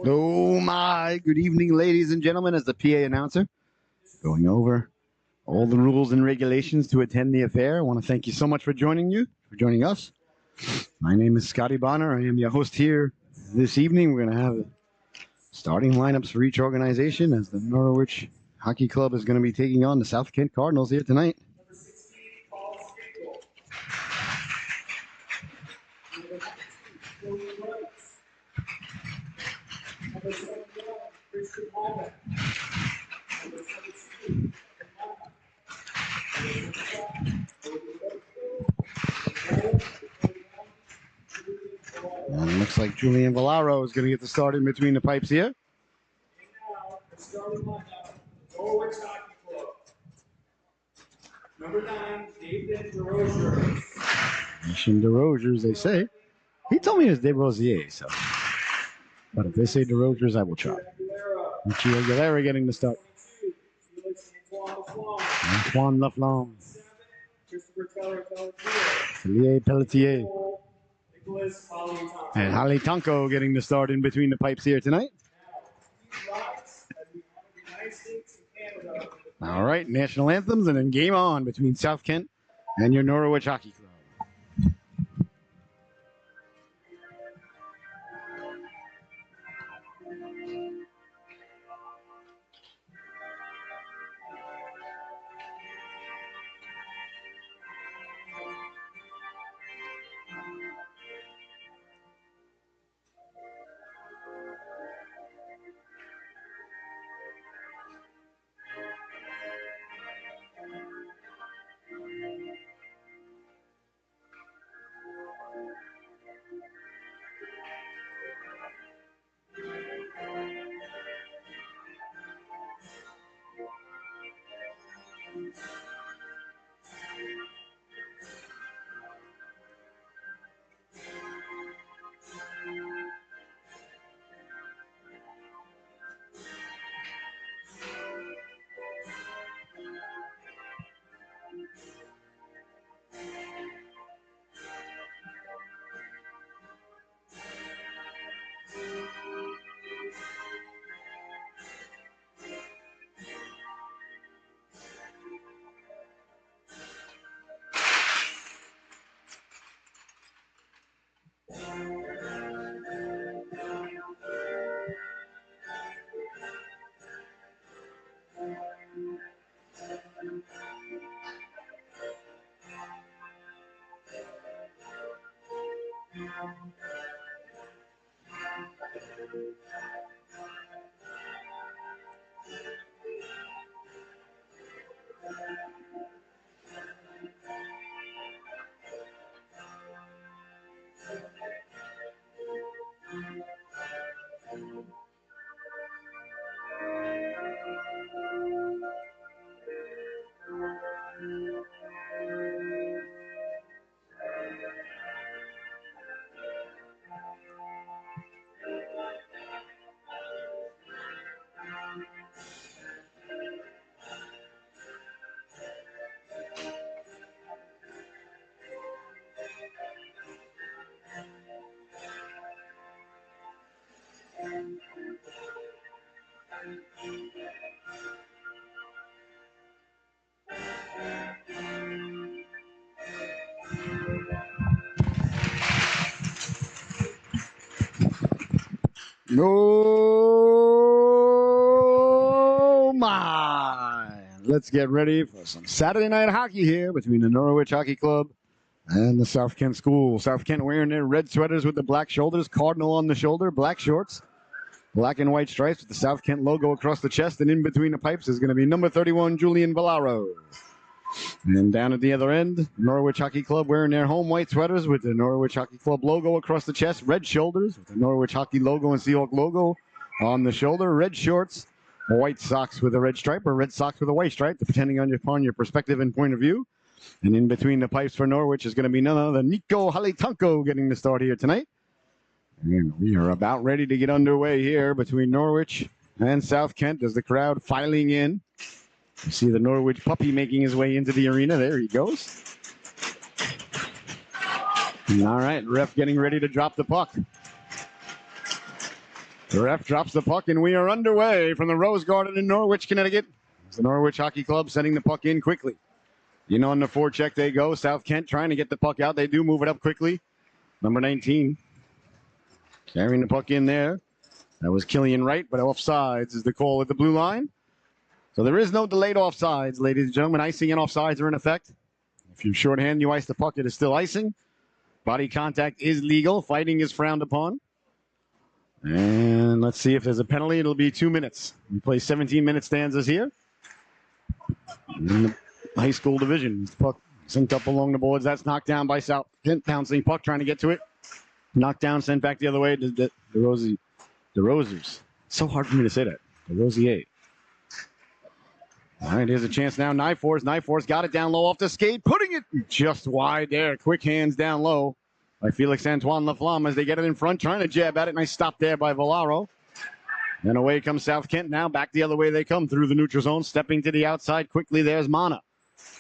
Oh my, good evening, ladies and gentlemen, as the PA announcer, going over all the rules and regulations to attend the affair. I want to thank you so much for joining us. My name is Scotty Bonner. I am your host here this evening. We're going to have starting lineups for each organization as the Norwich Hockey Club is going to be taking on the South Kent Cardinals here tonight. And it looks like Julian Valaro is going to get the start in between the pipes here. Number 9, David DeRosier. Nation DeRosiers, they say. He told me it was DeRosier, so. But if they say DeRosiers, I will try. Richie Aguilera getting the start. Antoine Laflamme. Celie Pelletier. And Holly Tonko getting the start in between the pipes here tonight. All right, national anthems and then game on between South Kent and your Norwich Hockey Club. Oh my! Let's get ready for some Saturday night hockey here between the Norwich Hockey Club and the South Kent School. South Kent wearing their red sweaters with the black shoulders, cardinal on the shoulder, black shorts, black and white stripes with the South Kent logo across the chest, and in between the pipes is going to be number 31, Julian Valaro. And down at the other end, Norwich Hockey Club wearing their home white sweaters with the Norwich Hockey Club logo across the chest, red shoulders with the Norwich Hockey logo and Seahawk logo on the shoulder, red shorts, white socks with a red stripe or red socks with a white stripe, depending upon your perspective and point of view. And in between the pipes for Norwich is going to be none other than Nico Halitanko getting the start here tonight. And we are about ready to get underway here between Norwich and South Kent as the crowd filing in. You see the Norwich puppy making his way into the arena. There he goes. All right, ref getting ready to drop the puck. The ref drops the puck, and we are underway from the Rose Garden in Norwich, Connecticut. It's the Norwich Hockey Club sending the puck in quickly. In on the forecheck they go. South Kent trying to get the puck out. They do move it up quickly. Number 19 carrying the puck in there. That was Killian Wright, but offsides is the call at the blue line. So there is no delayed offsides, ladies and gentlemen. Icing and offsides are in effect. If you shorthand, you ice the puck, it is still icing. Body contact is legal. Fighting is frowned upon. And let's see if there's a penalty. It'll be 2 minutes. We play 17-minute stanzas here. In the high school division. The puck synced up along the boards. That's knocked down by South Kent. Bouncing puck, trying to get to it. Knocked down, sent back the other way. The Rosers. So hard for me to say that. The Rosier. All right, here's a chance now. Nyforce got it down low off the skate. Putting it just wide there. Quick hands down low by Felix Antoine Laflamme as they get it in front, trying to jab at it. Nice stop there by Volaro. And away comes South Kent now. Back the other way they come through the neutral zone. Stepping to the outside quickly. There's Mana.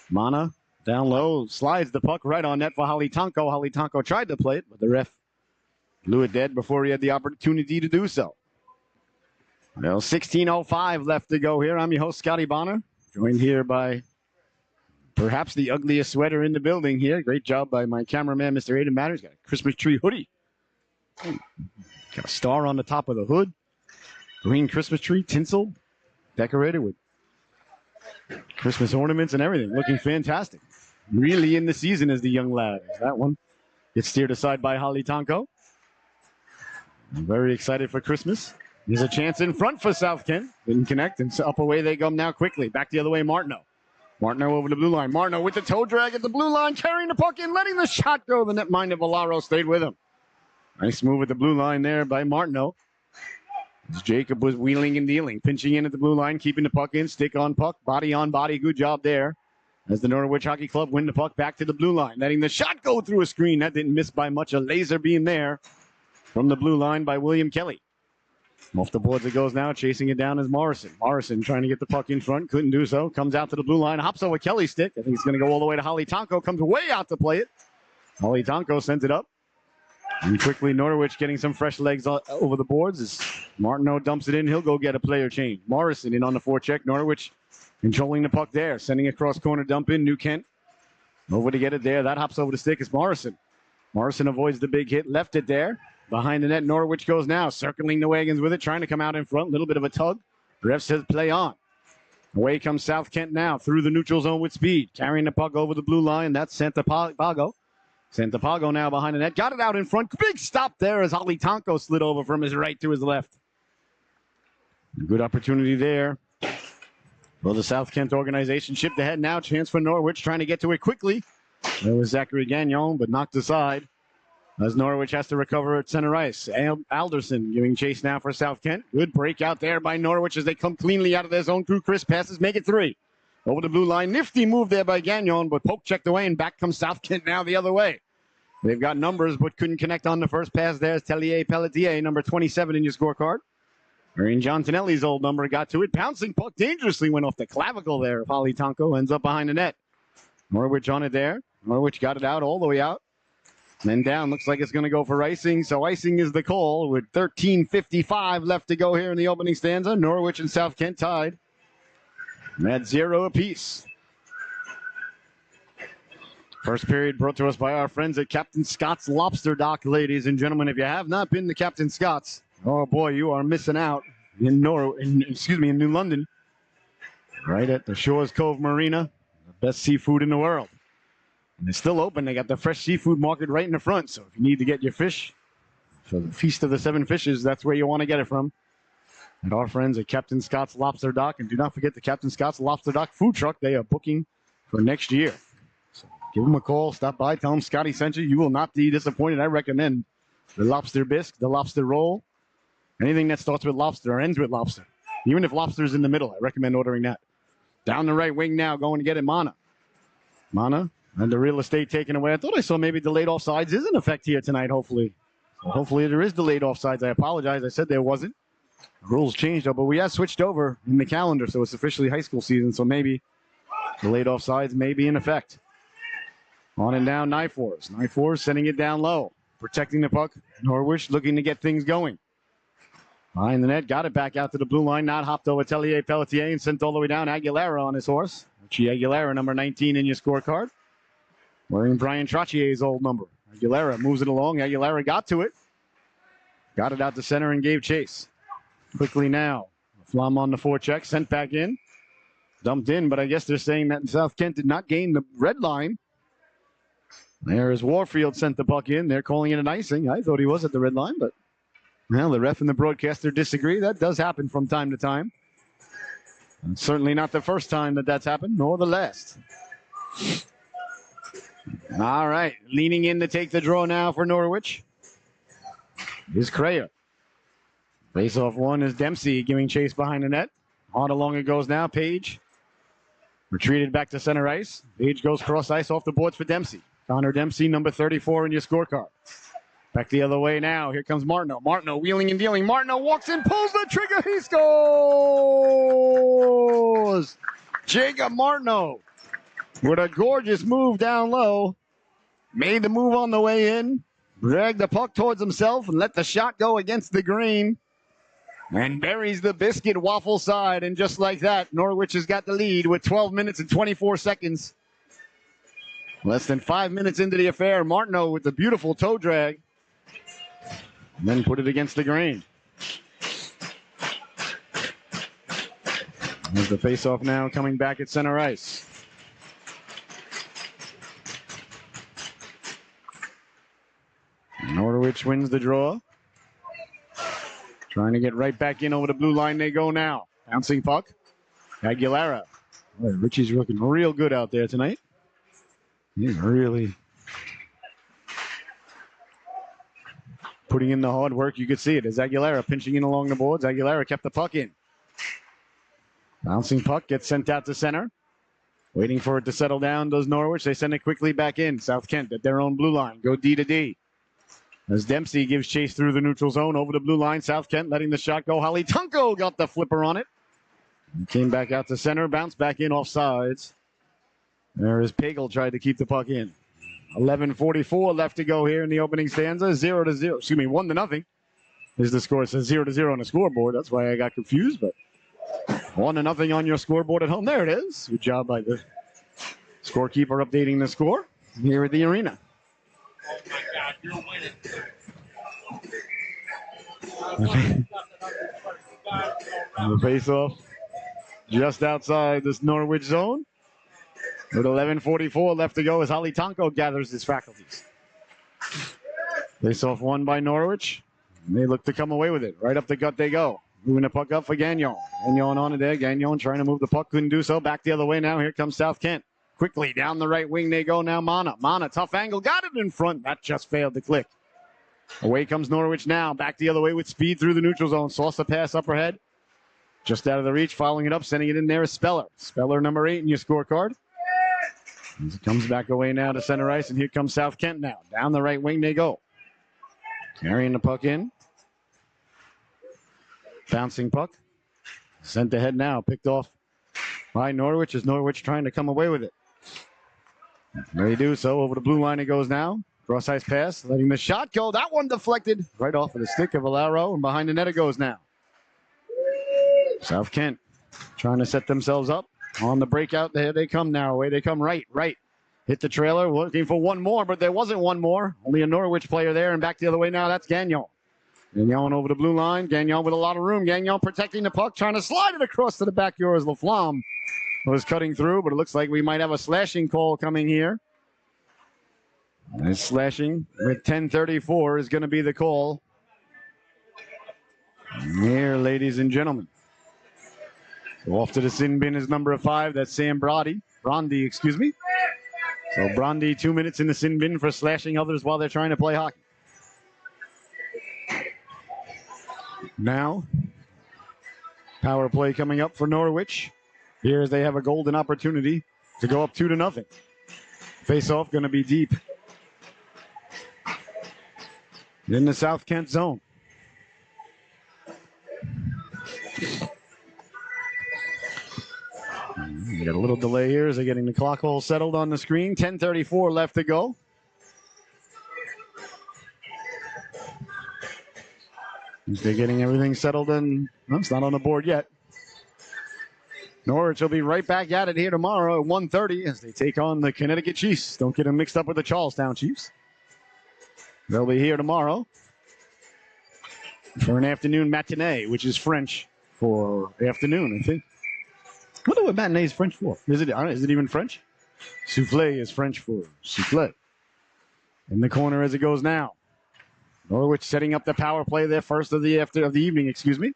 Mana down low. Slides the puck right on net for Holly Tonko. Holly Tonko tried to play it, but the ref blew it dead before he had the opportunity to do so. Well, 16:05 left to go here. I'm your host, Scotty Bonner. Joined here by perhaps the ugliest sweater in the building here. Great job by my cameraman, Mr. Aiden Matters. Got a Christmas tree hoodie. Got a star on the top of the hood. Green Christmas tree, tinsel, decorated with Christmas ornaments and everything. Looking fantastic. Really in the season is the young lad. That one gets steered aside by Holly Tonko. I'm very excited for Christmas. There's a chance in front for South Kent. Didn't connect, and up away they go now quickly. Back the other way, Martineau. Martineau over the blue line. Martineau with the toe drag at the blue line, carrying the puck in, letting the shot go. The netminder Volaro stayed with him. Nice move at the blue line there by Martineau. As Jacob was wheeling and dealing, pinching in at the blue line, keeping the puck in, stick on puck, body on body. Good job there. As the Norwich Hockey Club win the puck back to the blue line, letting the shot go through a screen. That didn't miss by much. A laser beam there from the blue line by William Kelly. Off the boards it goes now. Chasing it down is Morrison. Morrison trying to get the puck in front. Couldn't do so. Comes out to the blue line. Hops over Kelly's stick. I think it's going to go all the way to Holly Tonko. Comes way out to play it. Holly Tonko sent it up. And quickly Norwich getting some fresh legs over the boards as Martineau dumps it in. He'll go get a player change. Morrison in on the forecheck. Norwich controlling the puck there. Sending a cross corner dump in. New Kent over to get it there. That hops over the stick is Morrison. Morrison avoids the big hit. Left it there. Behind the net, Norwich goes now, circling the wagons with it, trying to come out in front. A little bit of a tug. Ref says play on. Away comes South Kent now, through the neutral zone with speed. Carrying the puck over the blue line. That's Santapago. Santapago now behind the net. Got it out in front. Big stop there as Holly Tonko slid over from his right to his left. Good opportunity there. Well, the South Kent organization shipped ahead now. Chance for Norwich, trying to get to it quickly. There was Zachary Gagnon, but knocked aside. As Norwich has to recover at center ice. Alderson giving chase now for South Kent. Good breakout there by Norwich as they come cleanly out of their zone. Through Chris passes, make it 3. Over the blue line. Nifty move there by Gagnon, but poke checked away, and back comes South Kent now the other way. They've got numbers, but couldn't connect on the first pass. There's Tellier Pelletier, number 27 in your scorecard. Marion Johnsonelli's old number got to it. Pouncing puck dangerously went off the clavicle there of Holly Tonko. Ends up behind the net. Norwich on it there. Norwich got it out all the way out. Then down, looks like it's going to go for icing. So icing is the call with 13:55 left to go here in the opening stanza. Norwich and South Kent tied at 0 apiece. First period brought to us by our friends at Captain Scott's Lobster Dock, ladies and gentlemen. If you have not been to Captain Scott's, oh boy, you are missing out in New London. Right at the Shores Cove Marina, the best seafood in the world. And they're still open. They got the fresh seafood market right in the front. So if you need to get your fish for the Feast of the Seven Fishes, that's where you want to get it from. And our friends at Captain Scott's Lobster Dock. And do not forget the Captain Scott's Lobster Dock food truck. They are booking for next year. So give them a call. Stop by. Tell them Scotty sent you. You will not be disappointed. I recommend the lobster bisque, the lobster roll. Anything that starts with lobster or ends with lobster. Even if lobster's in the middle, I recommend ordering that. Down the right wing now, going to get it, Mana. Mana. And the real estate taken away. I thought I saw maybe delayed offsides is in effect here tonight, hopefully. So hopefully there is delayed offsides. I apologize. I said there wasn't. The rules changed, though, but we have switched over in the calendar, so it's officially high school season, so maybe delayed offsides may be in effect. On and down, Nyfors. Nyfors sending it down low, protecting the puck. Norwich looking to get things going. Behind the net, got it back out to the blue line, not hopped over Tellier Pelletier and sent all the way down. Aguilera on his horse. Richie Aguilera, number 19 in your scorecard. Wearing Brian Trotier's old number. Aguilera moves it along. Aguilera got to it. Got it out to center and gave chase. Quickly now. Flom on the forecheck, sent back in. Dumped in, but I guess they're saying that South Kent did not gain the red line. There is Warfield sent the puck in. They're calling it an icing. I thought he was at the red line, but well, the ref and the broadcaster disagree. That does happen from time to time. And certainly not the first time that that's happened, nor the last. All right, leaning in to take the draw now for Norwich is Crayer. Face-off one is Dempsey giving chase behind the net. On along it goes now. Page retreated back to center ice. Page goes cross ice off the boards for Dempsey. Connor Dempsey, number 34 in your scorecard. Back the other way now. Here comes Martineau. Martineau wheeling and dealing. Martineau walks in, pulls the trigger. He scores! Jacob Martineau with a gorgeous move down low. Made the move on the way in. Dragged the puck towards himself and let the shot go against the green. And buries the biscuit waffle side. And just like that, Norwich has got the lead with 12 minutes and 24 seconds. Less than 5 minutes into the affair. Martineau with the beautiful toe drag. And then put it against the grain. There's the faceoff now coming back at center ice. Norwich wins the draw. Trying to get right back in over the blue line they go now. Bouncing puck. Aguilera. Boy, Richie's looking real good out there tonight. He's really putting in the hard work. You could see it as Aguilera pinching in along the boards. Aguilera kept the puck in. Bouncing puck gets sent out to center. Waiting for it to settle down does Norwich. They send it quickly back in. South Kent at their own blue line. Go D to D. As Dempsey gives chase through the neutral zone over the blue line. South Kent letting the shot go. Holly Tunko got the flipper on it. And came back out to center. Bounced back in off sides. There is Pagel tried to keep the puck in. 11:44 left to go here in the opening stanza. 0-0. Excuse me, 1-0 is the score. It says 0-0 on the scoreboard. That's why I got confused. But 1-0 on your scoreboard at home. There it is. Good job by the scorekeeper updating the score here at the arena. Oh my God, you're winning. The face-off just outside this Norwich zone. With 11:44 left to go as Holly Tonko gathers his faculties. Face-off won by Norwich. And they look to come away with it. Right up the gut they go. Moving the puck up for Gagnon. Gagnon on it there. Gagnon trying to move the puck. Couldn't do so. Back the other way now. Here comes South Kent. Quickly down the right wing they go now. Mana. Mana, tough angle. Got it in front. That just failed to click. Away comes Norwich now. Back the other way with speed through the neutral zone. Saucer pass up ahead. Just out of the reach. Following it up. Sending it in there is Speller. Speller number 8 in your scorecard. As it comes back away now to center ice. And here comes South Kent now. Down the right wing they go. Carrying the puck in. Bouncing puck. Sent ahead now. Picked off by Norwich as Norwich trying to come away with it. They do so. Over the blue line it goes now. Cross ice pass. Letting the shot go. That one deflected right off of the stick of Valero. And behind the net it goes now. South Kent trying to set themselves up. On the breakout. There they come now. Away they come right. Hit the trailer. Looking for one more, but there wasn't one more. Only a Norwich player there. And back the other way now. That's Gagnon. Gagnon over the blue line. Gagnon with a lot of room. Gagnon protecting the puck. Trying to slide it across to the back door as Laflamme was cutting through. But it looks like we might have a slashing call coming here. And slashing with 10:34 is going to be the call. Here, ladies and gentlemen. So off to the sin bin is number 5. That's Sam Brandy, excuse me. So Brandy 2 minutes in the sin bin for slashing others while they're trying to play hockey. Now, power play coming up for Norwich. Here as they have a golden opportunity to go up 2-0. Face off going to be deep. in the South Kent zone. We got a little delay here as they're getting the clock all settled on the screen. 10:34 left to go. They're getting everything settled in. Well, it's not on the board yet. Norwich will be right back at it here tomorrow at 1:30 as they take on the Connecticut Chiefs. Don't get them mixed up with the Charlestown Chiefs. They'll be here tomorrow for an afternoon matinee, which is French for afternoon, I think. I wonder what matinee is French for. Is it even French? Souffle is French for souffle. In the corner as it goes now. Norwich setting up the power play there first of the evening, excuse me.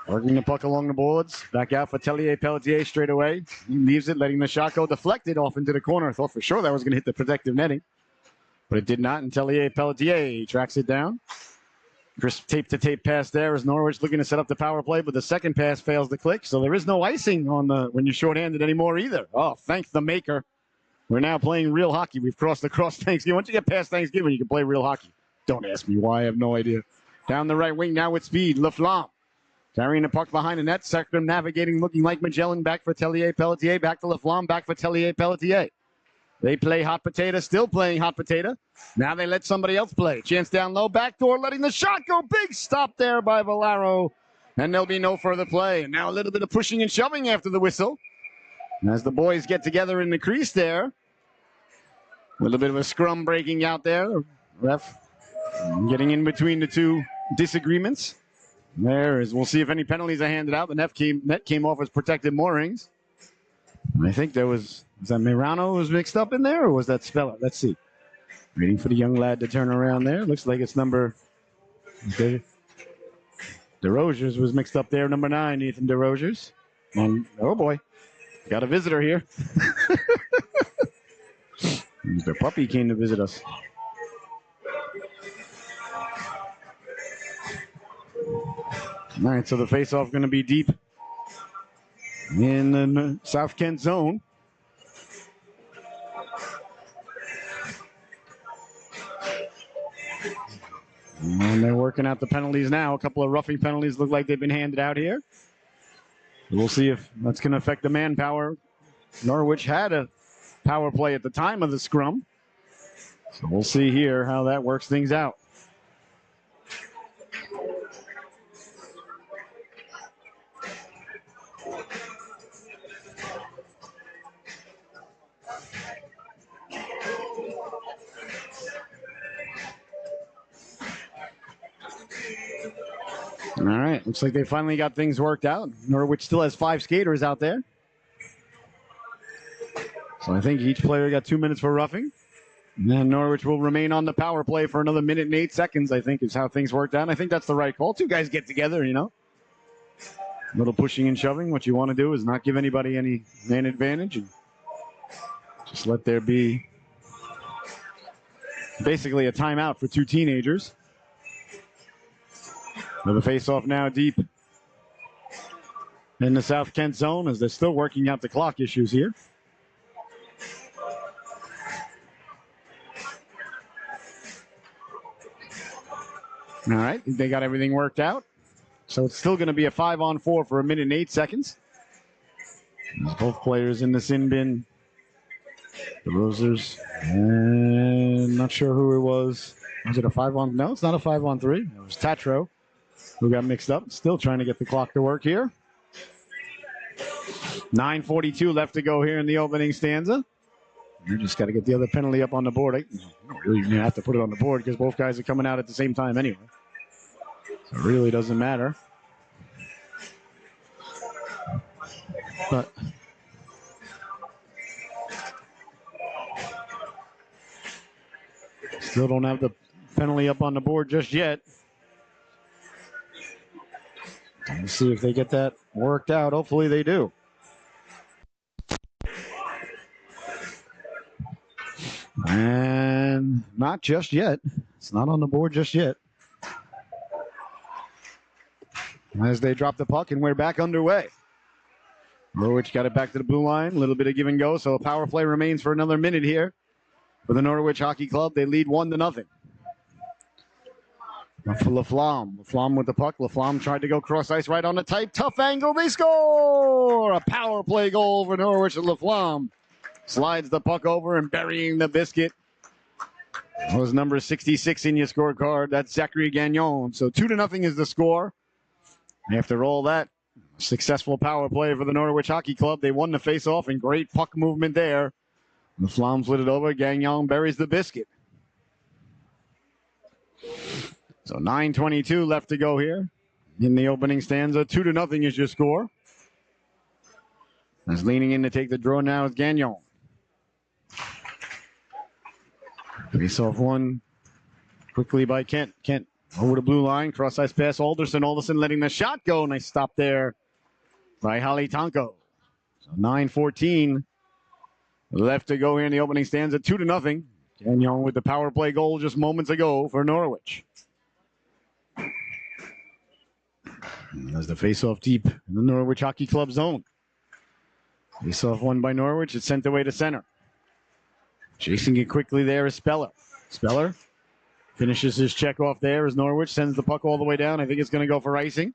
Working the puck along the boards. Back out for Tellier-Pelletier straight away. He leaves it, letting the shot go deflected off into the corner. I thought for sure that was going to hit the protective netting. But it did not, and Tellier-Pelletier tracks it down. Crisp tape-to-tape pass there as Norwich looking to set up the power play, but the second pass fails to click, so there is no icing on when you're shorthanded anymore either. Oh, thank the maker. We're now playing real hockey. We've crossed across Thanksgiving. Once you get past Thanksgiving, you can play real hockey. Don't ask me why. I have no idea. Down the right wing now with speed. Laflamme carrying the puck behind the net. Sector navigating, looking like Magellan. Back for Tellier-Pelletier. Back to Laflamme. Back for Tellier-Pelletier. They play hot potato. Still playing hot potato. Now they let somebody else play. Chance down low. Backdoor letting the shot go. Big stop there by Valero. And there'll be no further play. And now a little bit of pushing and shoving after the whistle. And as the boys get together in the crease there. A little bit of a scrum breaking out there. The ref getting in between the two disagreements. There is. We'll see if any penalties are handed out. The net came off as protected moorings. And I think was that Mirano was mixed up in there, or was that Speller? Let's see. Waiting for the young lad to turn around there. Looks like it's number. DeRogers was mixed up there. Number 9, Ethan DeRogers. And oh boy, got a visitor here. The puppy came to visit us. All right, so the faceoff going to be deep in the South Kent zone. And they're working out the penalties now. A couple of roughing penalties look like they've been handed out here. We'll see if that's going to affect the manpower. Norwich had a power play at the time of the scrum. So we'll see here how that works things out. All right, looks like they finally got things worked out. Norwich still has 5 skaters out there. So I think each player got 2 minutes for roughing. And then Norwich will remain on the power play for another minute and 8 seconds, I think, is how things worked out. And I think that's the right call. 2 guys get together, you know. A little pushing and shoving. What you want to do is not give anybody any man advantage and just let there be basically a timeout for 2 teenagers. With a face-off now deep in the South Kent zone as they're still working out the clock issues here. All right, they got everything worked out. So it's still going to be a 5-on-4 for a minute and 8 seconds. Both players in the sin bin. The Rosers. And not sure who it was. Was it a 5-on? No, it's not a 5-on-3. It was Tatro who got mixed up. Still trying to get the clock to work here. 9:42 left to go here in the opening stanza. You just got to get the other penalty up on the board. You don't really even have to put it on the board because both guys are coming out at the same time anyway. So it really doesn't matter. But still don't have the penalty up on the board just yet. Let's see if they get that worked out. Hopefully they do. And not just yet. It's not on the board just yet. As they drop the puck, and we're back underway. Norwich got it back to the blue line. A little bit of give and go, so a power play remains for another minute here for the Norwich Hockey Club. They lead 1-0. For Laflamme. Laflamme with the puck. Laflamme tried to go cross ice right on the tight. Tough angle. They score! A power play goal for Norwich and Laflamme. Slides the puck over and burying the biscuit. That was number 66 in your scorecard. That's Zachary Gagnon. So 2-0 is the score. After all that, successful power play for the Norwich Hockey Club. They won the face-off and great puck movement there. Laflamme slid it over. Gagnon buries the biscuit. So 9:22 left to go here in the opening stanza. 2-0 is your score. As leaning in to take the draw now is Gagnon. Face off one quickly by Kent. Kent over the blue line. Cross ice pass Alderson. Alderson letting the shot go. Nice stop there by Holly Tonko. So 9:14 left to go here in the opening stanza. 2-0. Gagnon with the power play goal just moments ago for Norwich. As the face-off deep in the Norwich Hockey Club zone. Face-off won by Norwich. It's sent away to center. Chasing it quickly there is Speller. Speller finishes his check off there as Norwich sends the puck all the way down. I think it's going to go for icing.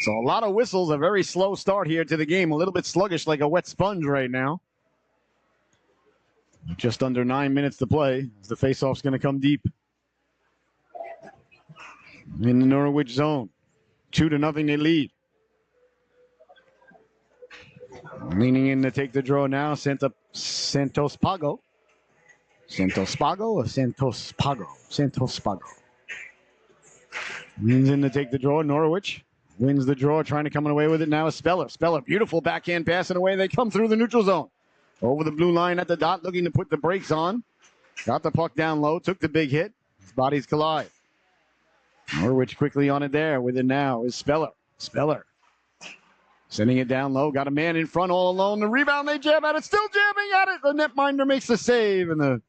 So a lot of whistles. A very slow start here to the game. A little bit sluggish like a wet sponge right now. Just under 9 minutes to play as the face-off's going to come deep in the Norwich zone. 2-0 they lead. Leaning in to take the draw now, Santos Pago. Santos Pago or Santos Pago? Santos Pago. Leans in to take the draw. Norwich wins the draw, trying to come away with it now is Speller. Speller, beautiful backhand pass, and away they come through the neutral zone. Over the blue line at the dot, looking to put the brakes on. Got the puck down low, took the big hit. His bodies collide. Norwich quickly on it there. With it now is Speller. Speller sending it down low. Got a man in front all alone. The rebound, they jam at it. Still jamming at it. The netminder makes the save. And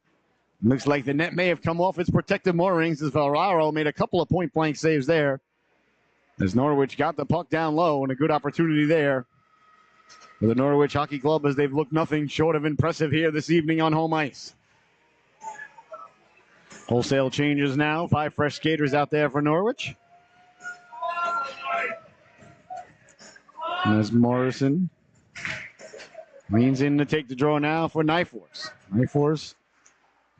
looks like the net may have come off its protective moorings as Valraro made a couple of point-blank saves there. As Norwich got the puck down low and a good opportunity there for the Norwich Hockey Club as they've looked nothing short of impressive here this evening on home ice. Wholesale changes now. 5 fresh skaters out there for Norwich. As Morrison leans in to take the draw now for Nyforce. Nyforce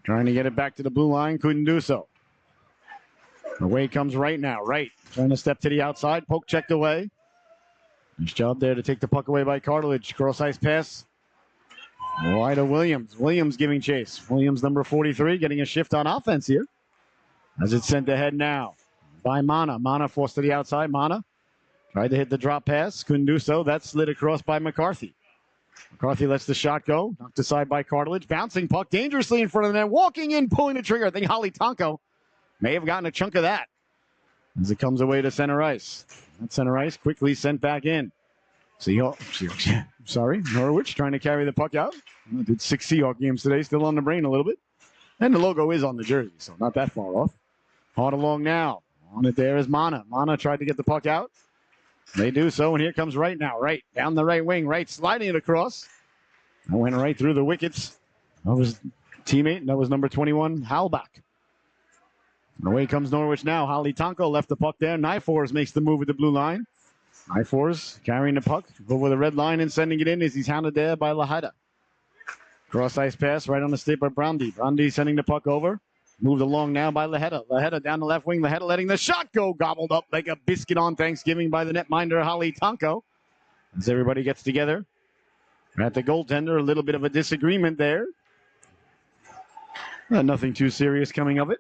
trying to get it back to the blue line. Couldn't do so. Away comes Wright now. Wright trying to step to the outside. Poke checked away. Nice job there to take the puck away by Cartilage. Cross ice pass. Wide to Williams. Williams giving chase. Williams, number 43, getting a shift on offense here. As it's sent ahead now by Mana. Mana forced to the outside. Mana tried to hit the drop pass. Couldn't do so. That slid across by McCarthy. McCarthy lets the shot go. Knocked aside by Cartilage. Bouncing puck dangerously in front of the net. Walking in, pulling the trigger. I think Holly Tonko may have gotten a chunk of that as it comes away to center ice. That center ice quickly sent back in. Norwich trying to carry the puck out. Did 6 Seahawk games today, still on the brain a little bit. And the logo is on the jersey, so not that far off. Hard along now. On it there is Mana. Mana tried to get the puck out. They do so, and here comes Wright now. Wright down the right wing. Wright sliding it across. That went right through the wickets of his teammate, and that was number 21, Halbach. Away comes Norwich now. Holly Tonko left the puck there. Nyforce makes the move at the blue line. Nyforce carrying the puck over the red line and sending it in as he's hounded there by Lahada. Cross ice pass right on the stick by Brandy. Brandy sending the puck over. Moved along now by Laheda. Laheda down the left wing. Laheda letting the shot go. Gobbled up like a biscuit on Thanksgiving by the netminder Holly Tonko. As everybody gets together at the goaltender, a little bit of a disagreement there. Nothing too serious coming of it.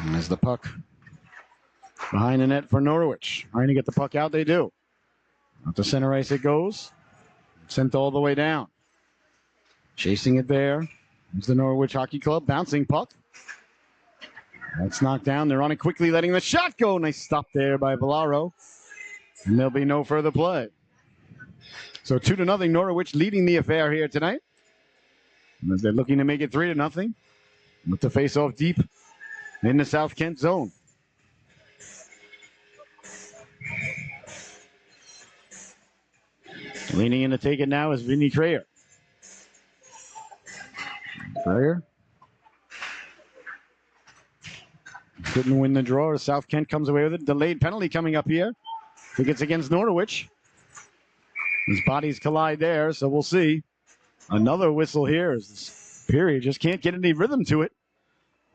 And as the puck behind the net for Norwich. Trying to get the puck out, they do. Out to center ice it goes. Sent all the way down. Chasing it there. There's the Norwich Hockey Club. Bouncing puck. That's knocked down. They're on it quickly, letting the shot go. Nice stop there by Valaro. And there'll be no further play. So 2-0 Norwich leading the affair here tonight. And as they're looking to make it 3-0. With the face-off deep in the South Kent zone. Leaning in to take it now is Vinny Trayer. Trayer couldn't win the draw. South Kent comes away with it. Delayed penalty coming up here. I think it's against Norwich. His bodies collide there, so we'll see. Another whistle here as this period just can't get any rhythm to it.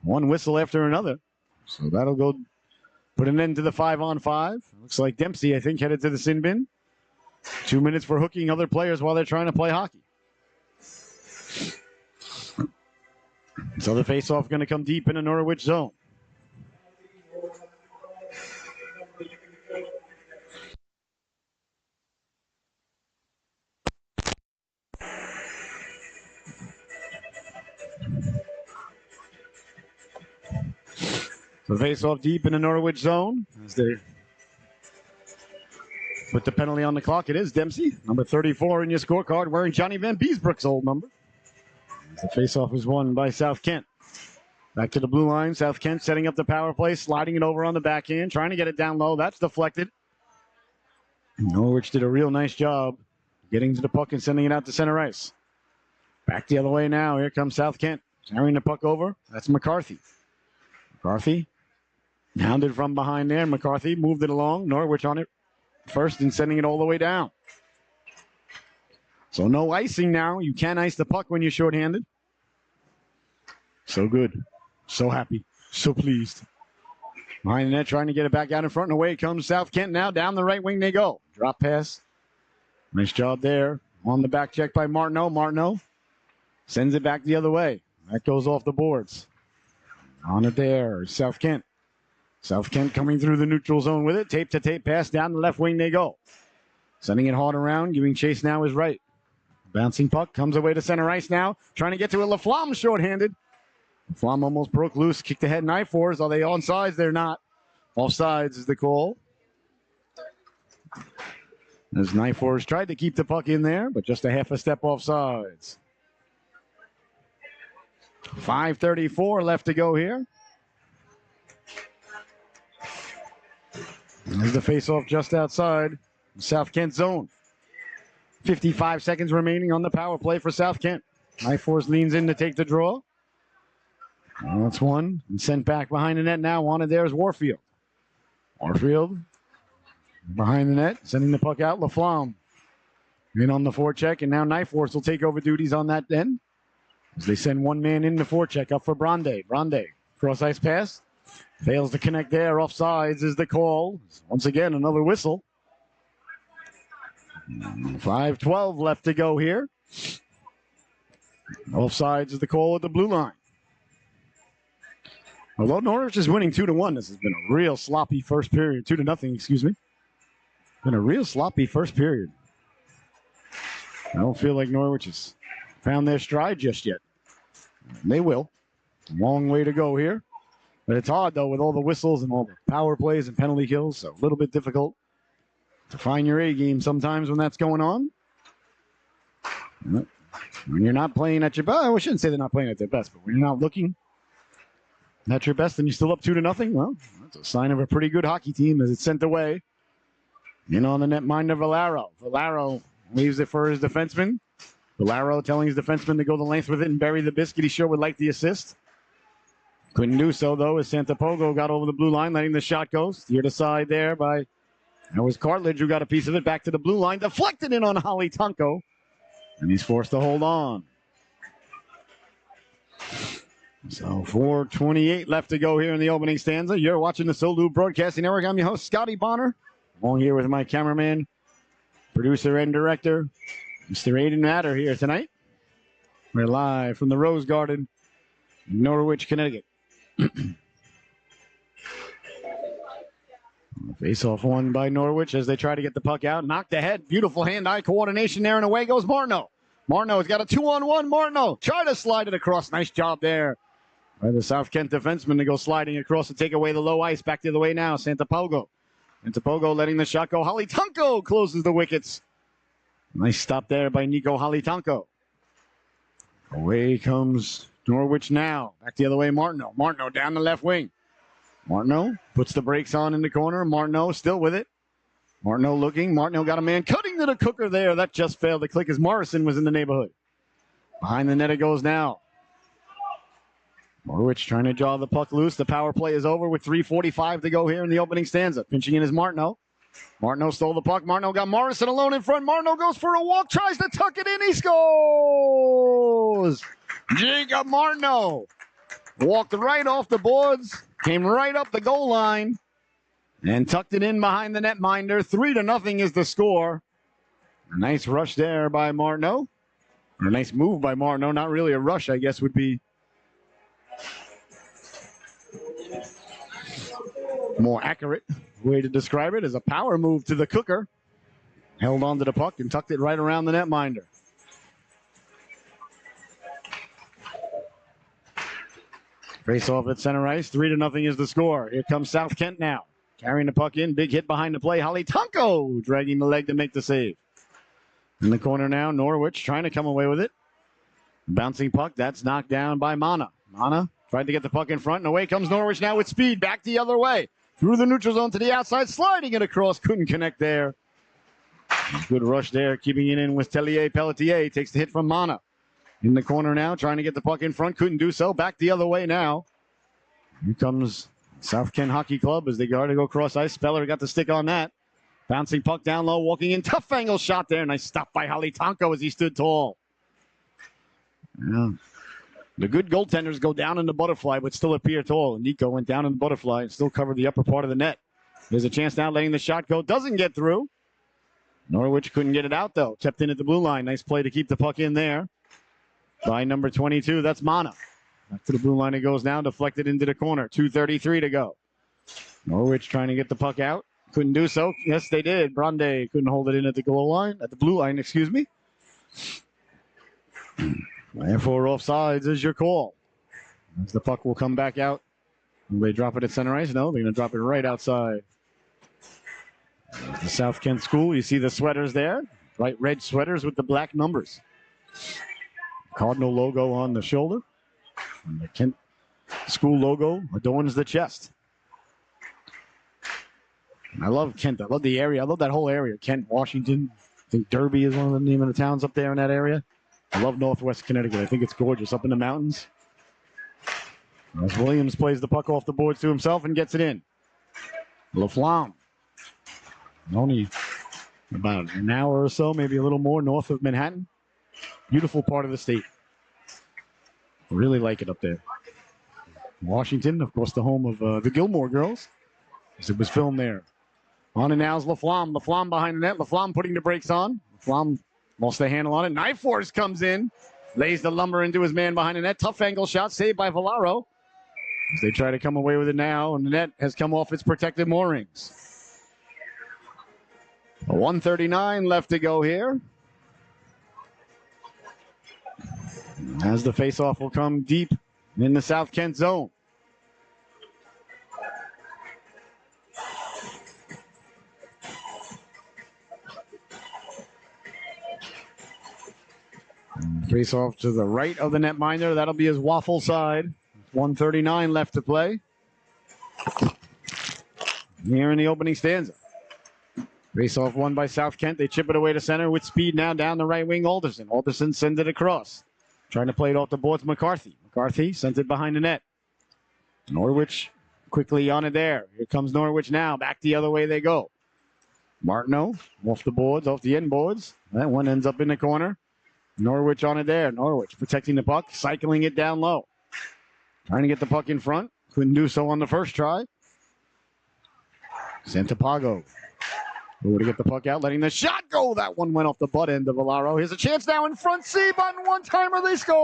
One whistle after another. So that'll go put an end to the 5-on-5. Looks like Dempsey, I think, headed to the sin bin. 2 minutes for hooking other players while they're trying to play hockey. So the faceoff going to come deep in a Norwich zone. So face-off deep in the Norwich zone as they put the penalty on the clock. It is Dempsey, number 34 in your scorecard, wearing Johnny Van Beesbrook's old number. As the face-off is won by South Kent. Back to the blue line. South Kent setting up the power play, sliding it over on the backhand, trying to get it down low. That's deflected. Norwich did a real nice job getting to the puck and sending it out to center ice. Back the other way now. Here comes South Kent. Carrying the puck over. That's McCarthy. McCarthy hounded from behind there. McCarthy moved it along. Norwich on it first and sending it all the way down. So no icing now. You can ice the puck when you're shorthanded. So good. So happy. So pleased. Behind the net, trying to get it back out in front. And away comes South Kent now. Down the right wing they go. Drop pass. Nice job there. On the back check by Martineau. Martineau sends it back the other way. That goes off the boards. On it there. South Kent. South Kent coming through the neutral zone with it. Tape to tape pass. Down the left wing they go. Sending it hard around. Giving chase now is right. Bouncing puck. Comes away to center ice now. Trying to get to it. Laflamme shorthanded. Laflamme almost broke loose. Kicked ahead. Knife fours. Are they onside? They're not. Offsides is the call. As Knife fours tried to keep the puck in there, but just a half a step offsides. 5:34 left to go here. There's the faceoff just outside South Kent zone. 55 seconds remaining on the power play for South Kent. Knife Force leans in to take the draw. Well, that's one. And sent back behind the net now. Wanted there is Warfield. Warfield behind the net, sending the puck out. Laflamme in on the forecheck, and now Knife Force will take over duties on that end. As they send one man in the forecheck up for Brande. Brande, cross ice pass. Fails to connect there. Offsides is the call. Once again, another whistle. 5:12 left to go here. Offsides is the call at the blue line. Although Norwich is winning 2-1, this has been a real sloppy first period. 2-0, excuse me. Been a real sloppy first period. I don't feel like Norwich has found their stride just yet. And they will. Long way to go here. But it's hard, though, with all the whistles and all the power plays and penalty kills. So a little bit difficult to find your A game sometimes when that's going on. When you're not playing at your best, I shouldn't say they're not playing at their best, but when you're not looking at your best and you're still up 2-0, well, that's a sign of a pretty good hockey team as it's sent away. In on the netminder, Valero. Valero leaves it for his defenseman. Valero telling his defenseman to go the length with it and bury the biscuit. He sure would like the assist. Couldn't do so, though, as Santapogo got over the blue line, letting the shot go. Steered aside there by, that was Cartledge who got a piece of it back to the blue line. Deflected in on Holly Tunko. And he's forced to hold on. So 4:28 left to go here in the opening stanza. You're watching the Solu Broadcasting Network. I'm your host, Scotty Bonner. Along here with my cameraman, producer, and director, Mr. Aiden Matter here tonight. We're live from the Rose Garden, Norwich, Connecticut. Face-off won by Norwich as they try to get the puck out. Knocked ahead. Beautiful hand-eye coordination there, and away goes Martineau. Martineau's got a 2-on-1. Martineau try to slide it across. Nice job there by the South Kent defenseman to go sliding across to take away the low ice. Back the other way now, Santapogo. Santapogo letting the shot go. Holly Tunko closes the wickets. Nice stop there by Nico Holly Tunko. Away comes Norwich now. Back the other way, Martineau. Martineau down the left wing. Martineau puts the brakes on in the corner. Martineau still with it. Martineau looking. Martineau got a man cutting to the cooker there. That just failed to click as Morrison was in the neighborhood. Behind the net it goes now. Norwich trying to draw the puck loose. The power play is over with 3:45 to go here in the opening stanza. Pinching in is Martineau. Martineau stole the puck. Martineau got Morrison alone in front. Martineau goes for a walk, tries to tuck it in. He scores! Jacob Martineau walked right off the boards, came right up the goal line, and tucked it in behind the netminder. 3-0 is the score. A nice rush there by Martineau. Or a nice move by Martineau. Not really a rush, I guess, would be more accurate way to describe it. As a power move to the cooker. Held onto the puck and tucked it right around the netminder. Face off at center ice. 3-0 is the score. Here comes South Kent now. Carrying the puck in. Big hit behind the play. Holly Tonko dragging the leg to make the save. In the corner now, Norwich trying to come away with it. Bouncing puck. That's knocked down by Mana. Mana tried to get the puck in front, and away comes Norwich now with speed. Back the other way. Through the neutral zone to the outside. Sliding it across. Couldn't connect there. Good rush there. Keeping it in with Tellier. Pelletier takes the hit from Mana. In the corner now, trying to get the puck in front. Couldn't do so. Back the other way now. Here comes South Kent Hockey Club as they go to go cross ice. Speller got the stick on that. Bouncing puck down low, walking in. Tough angle shot there. Nice stop by Holly Tonko as he stood tall. Yeah. The good goaltenders go down in the butterfly, but still appear tall. Nico went down in the butterfly and still covered the upper part of the net. There's a chance now letting the shot go. Doesn't get through. Norwich couldn't get it out, though. Kept in at the blue line. Nice play to keep the puck in there by number 22. That's Mana. Back to the blue line it goes now. Deflected into the corner. 2:33 to go. Norwich trying to get the puck out. Couldn't do so. Yes, they did. Brande couldn't hold it in at the goal line. At the blue line, excuse me. Therefore, offsides is your call. As the puck will come back out. Will they drop it at center ice? No, they're going to drop it right outside. There's the South Kent School. You see the sweaters there. Bright red sweaters with the black numbers. Cardinal logo on the shoulder. And the Kent School logo adorns the chest. I love Kent. I love the area. I love that whole area. Kent, Washington. I think Derby is one of the name of the towns up there in that area. I love Northwest Connecticut. I think it's gorgeous up in the mountains. As Williams plays the puck off the boards to himself and gets it in. Laflamme. Only about an hour or so, maybe a little more north of Manhattan. Beautiful part of the state. Really like it up there. Washington, of course, the home of the Gilmore Girls, as it was filmed there. On and now is Laflamme. Laflamme behind the net. Laflamme putting the brakes on. Laflamme lost the handle on it. Knife Force comes in. Lays the lumber into his man behind the net. Tough angle shot saved by Valaro. As they try to come away with it now, and the net has come off its protected moorings. 1:39 left to go here. As the faceoff will come deep in the South Kent zone. Face off to the right of the netminder. That'll be his waffle side. 1:39 left to play. Here in the opening stanza. Face off won by South Kent. They chip it away to center with speed now down the right wing. Alderson. Alderson sends it across. Trying to play it off the boards. McCarthy. McCarthy sent it behind the net. Norwich quickly on it there. Here comes Norwich now. Back the other way they go. Martineau off the boards, off the end boards. That one ends up in the corner. Norwich on it there. Norwich protecting the puck, cycling it down low. Trying to get the puck in front. Couldn't do so on the first try. Santapago. To get the puck out, letting the shot go. That one went off the butt end of Valaro. Here's a chance now in front. C-button one-timer. They score.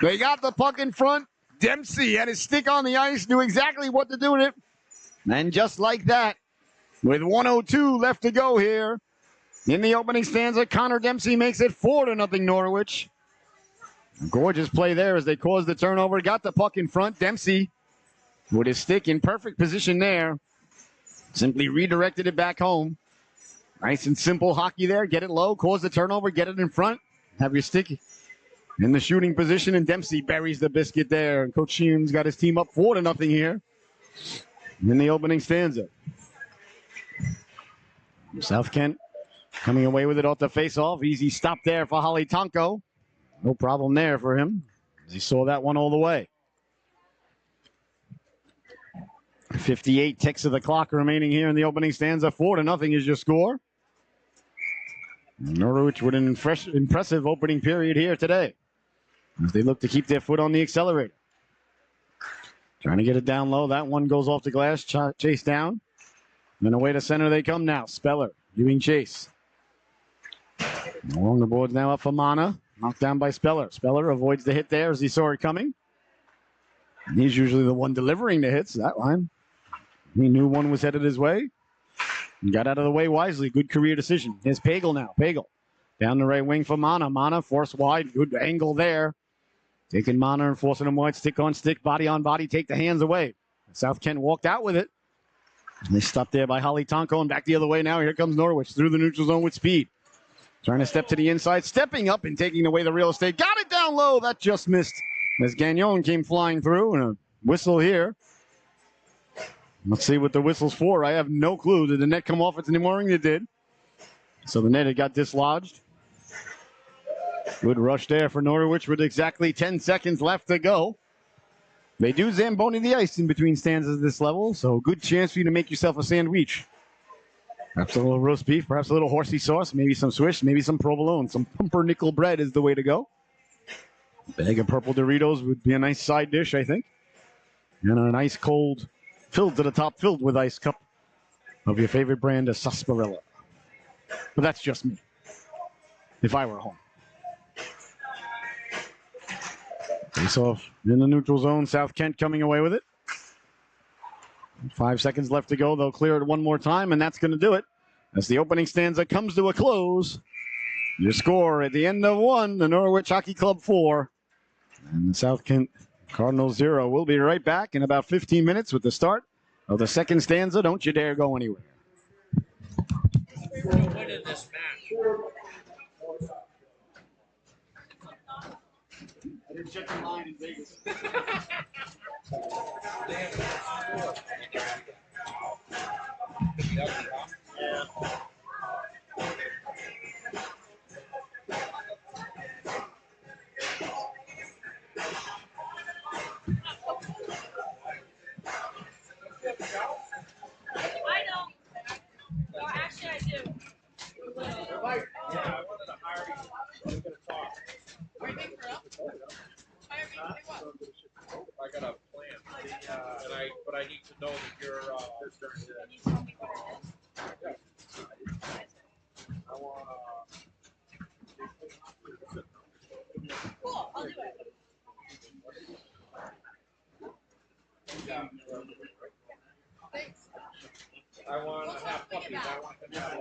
They got the puck in front. Dempsey had his stick on the ice, knew exactly what to do with it. And just like that, with 1:02 left to go here, in the opening stanza, Connor Dempsey makes it 4-0 Norwich. Gorgeous play there as they caused the turnover. Got the puck in front. Dempsey with his stick in perfect position there. Simply redirected it back home. Nice and simple hockey there. Get it low, cause the turnover, get it in front. Have your stick in the shooting position, and Dempsey buries the biscuit there. And Coach Sheehan's got his team up 4-0 here. in the opening stanza. South Kent coming away with it off the face-off. Easy stop there for Holly Tonko. No problem there for him, as he saw that one all the way. 58 ticks of the clock remaining here in the opening stanza. 4-0 is your score. Norwich with an impressive opening period here today, as they look to keep their foot on the accelerator. Trying to get it down low. That one goes off the glass. Chase down. And away to center they come now. Speller giving chase. Along the boards now up for Mana. Knocked down by Speller. Speller avoids the hit there as he saw it coming. And he's usually the one delivering the hits. That line. He knew one was headed his way. And got out of the way wisely. Good career decision. Here's Pagel now. Pagel down the right wing for Mana. Mana force wide. Good angle there. Taking Mana and forcing him wide. Stick on stick. Body on body. Take the hands away. South Kent walked out with it. And they stopped there by Holly Tonko and back the other way now. Here comes Norwich through the neutral zone with speed. Trying to step to the inside. Stepping up and taking away the real estate. Got it down low. That just missed as Gagnon came flying through. And a whistle here. Let's see what the whistle's for. I have no clue. Did the net come off its mooring? It did. So the net had got dislodged. Good rush there for Norwich with exactly 10 seconds left to go. They do Zamboni the ice in between stanzas at this level, so good chance for you to make yourself a sandwich. Perhaps a little roast beef, perhaps a little horsey sauce, maybe some swish, maybe some provolone. Some pumpernickel bread is the way to go. Bag of purple Doritos would be a nice side dish, I think. And an ice cold, filled to the top, filled with ice cup of your favorite brand of sarsaparilla. But that's just me, if I were home. Face off in the neutral zone. South Kent coming away with it. 5 seconds left to go. They'll clear it one more time, and that's going to do it. As the opening stanza comes to a close, your score at the end of 1, the Norwich Hockey Club 4, and the South Kent Cardinals 0. We'll be right back in about 15 minutes with the start of the second stanza. Don't you dare go anywhere. We're winning this match. I didn't check the line in Vegas. I don't. No, actually, I do. Yeah, I wanted to hire you. We're going to talk. Are you being for real? Hire me to do what? I got a plan. But I need to know that you're Can you tell me what it is? I want Cool, I'll do it. Thanks. I want to have puppies. I want them to have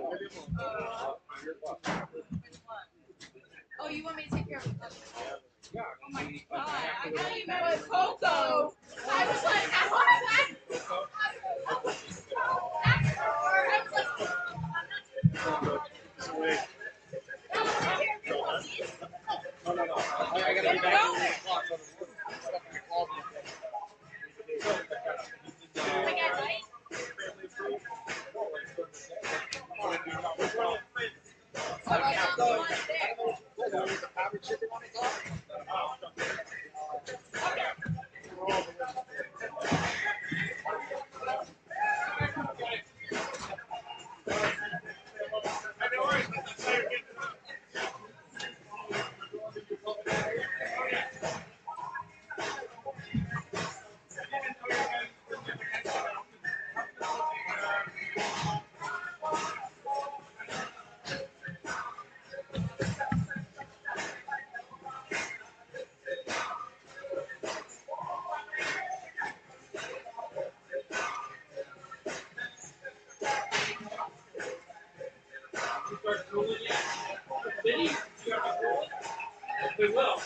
your puppy. Oh, you want me to take care of the puppy? Yeah. Oh my god, I thought you meant with Coco. I was like, I want that. No. I got to be back at 8 o'clock. I got right. We will.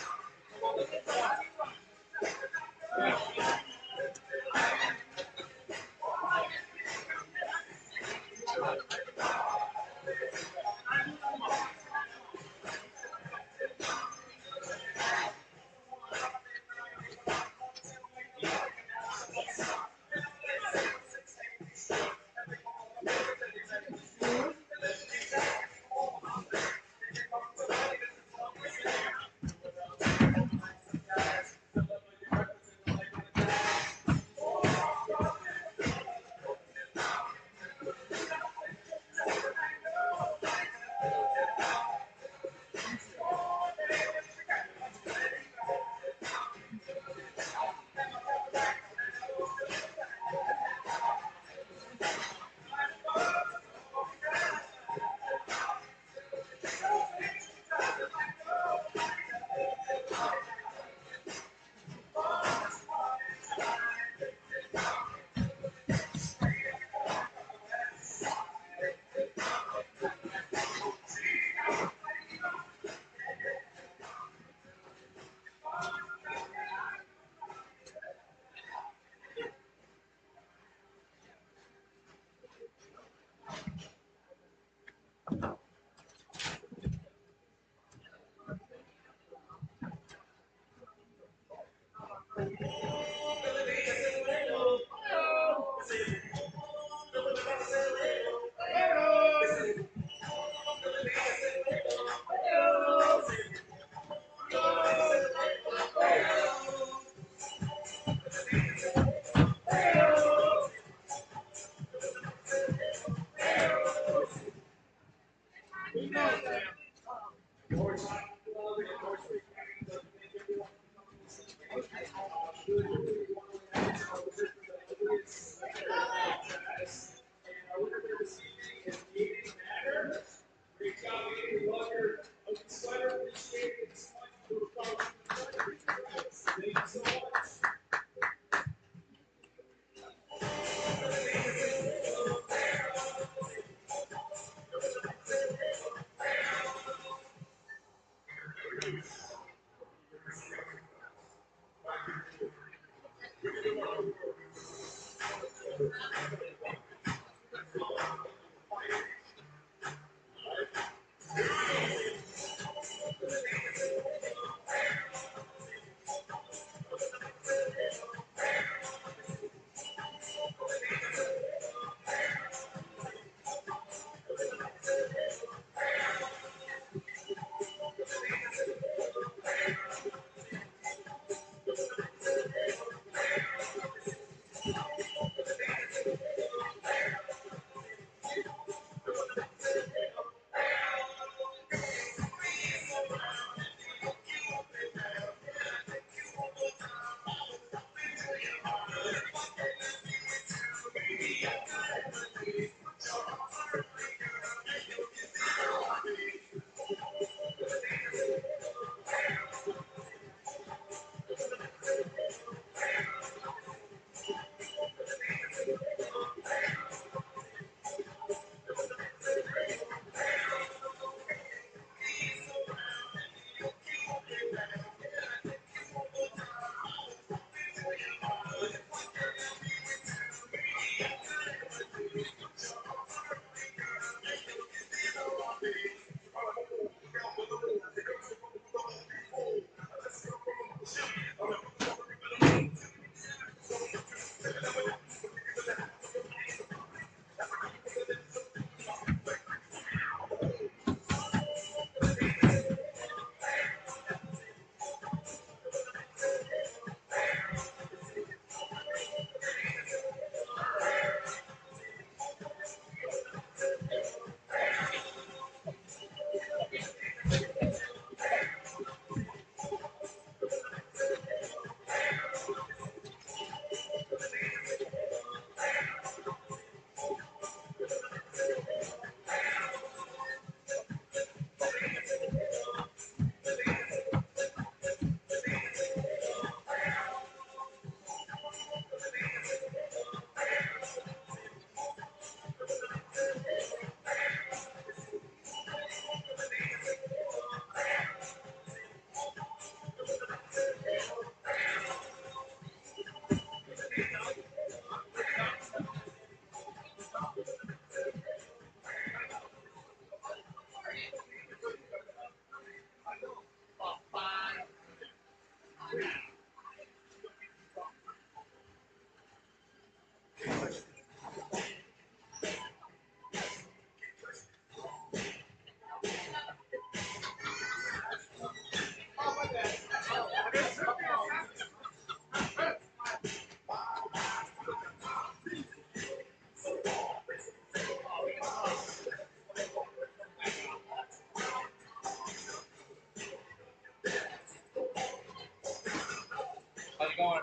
How's it going?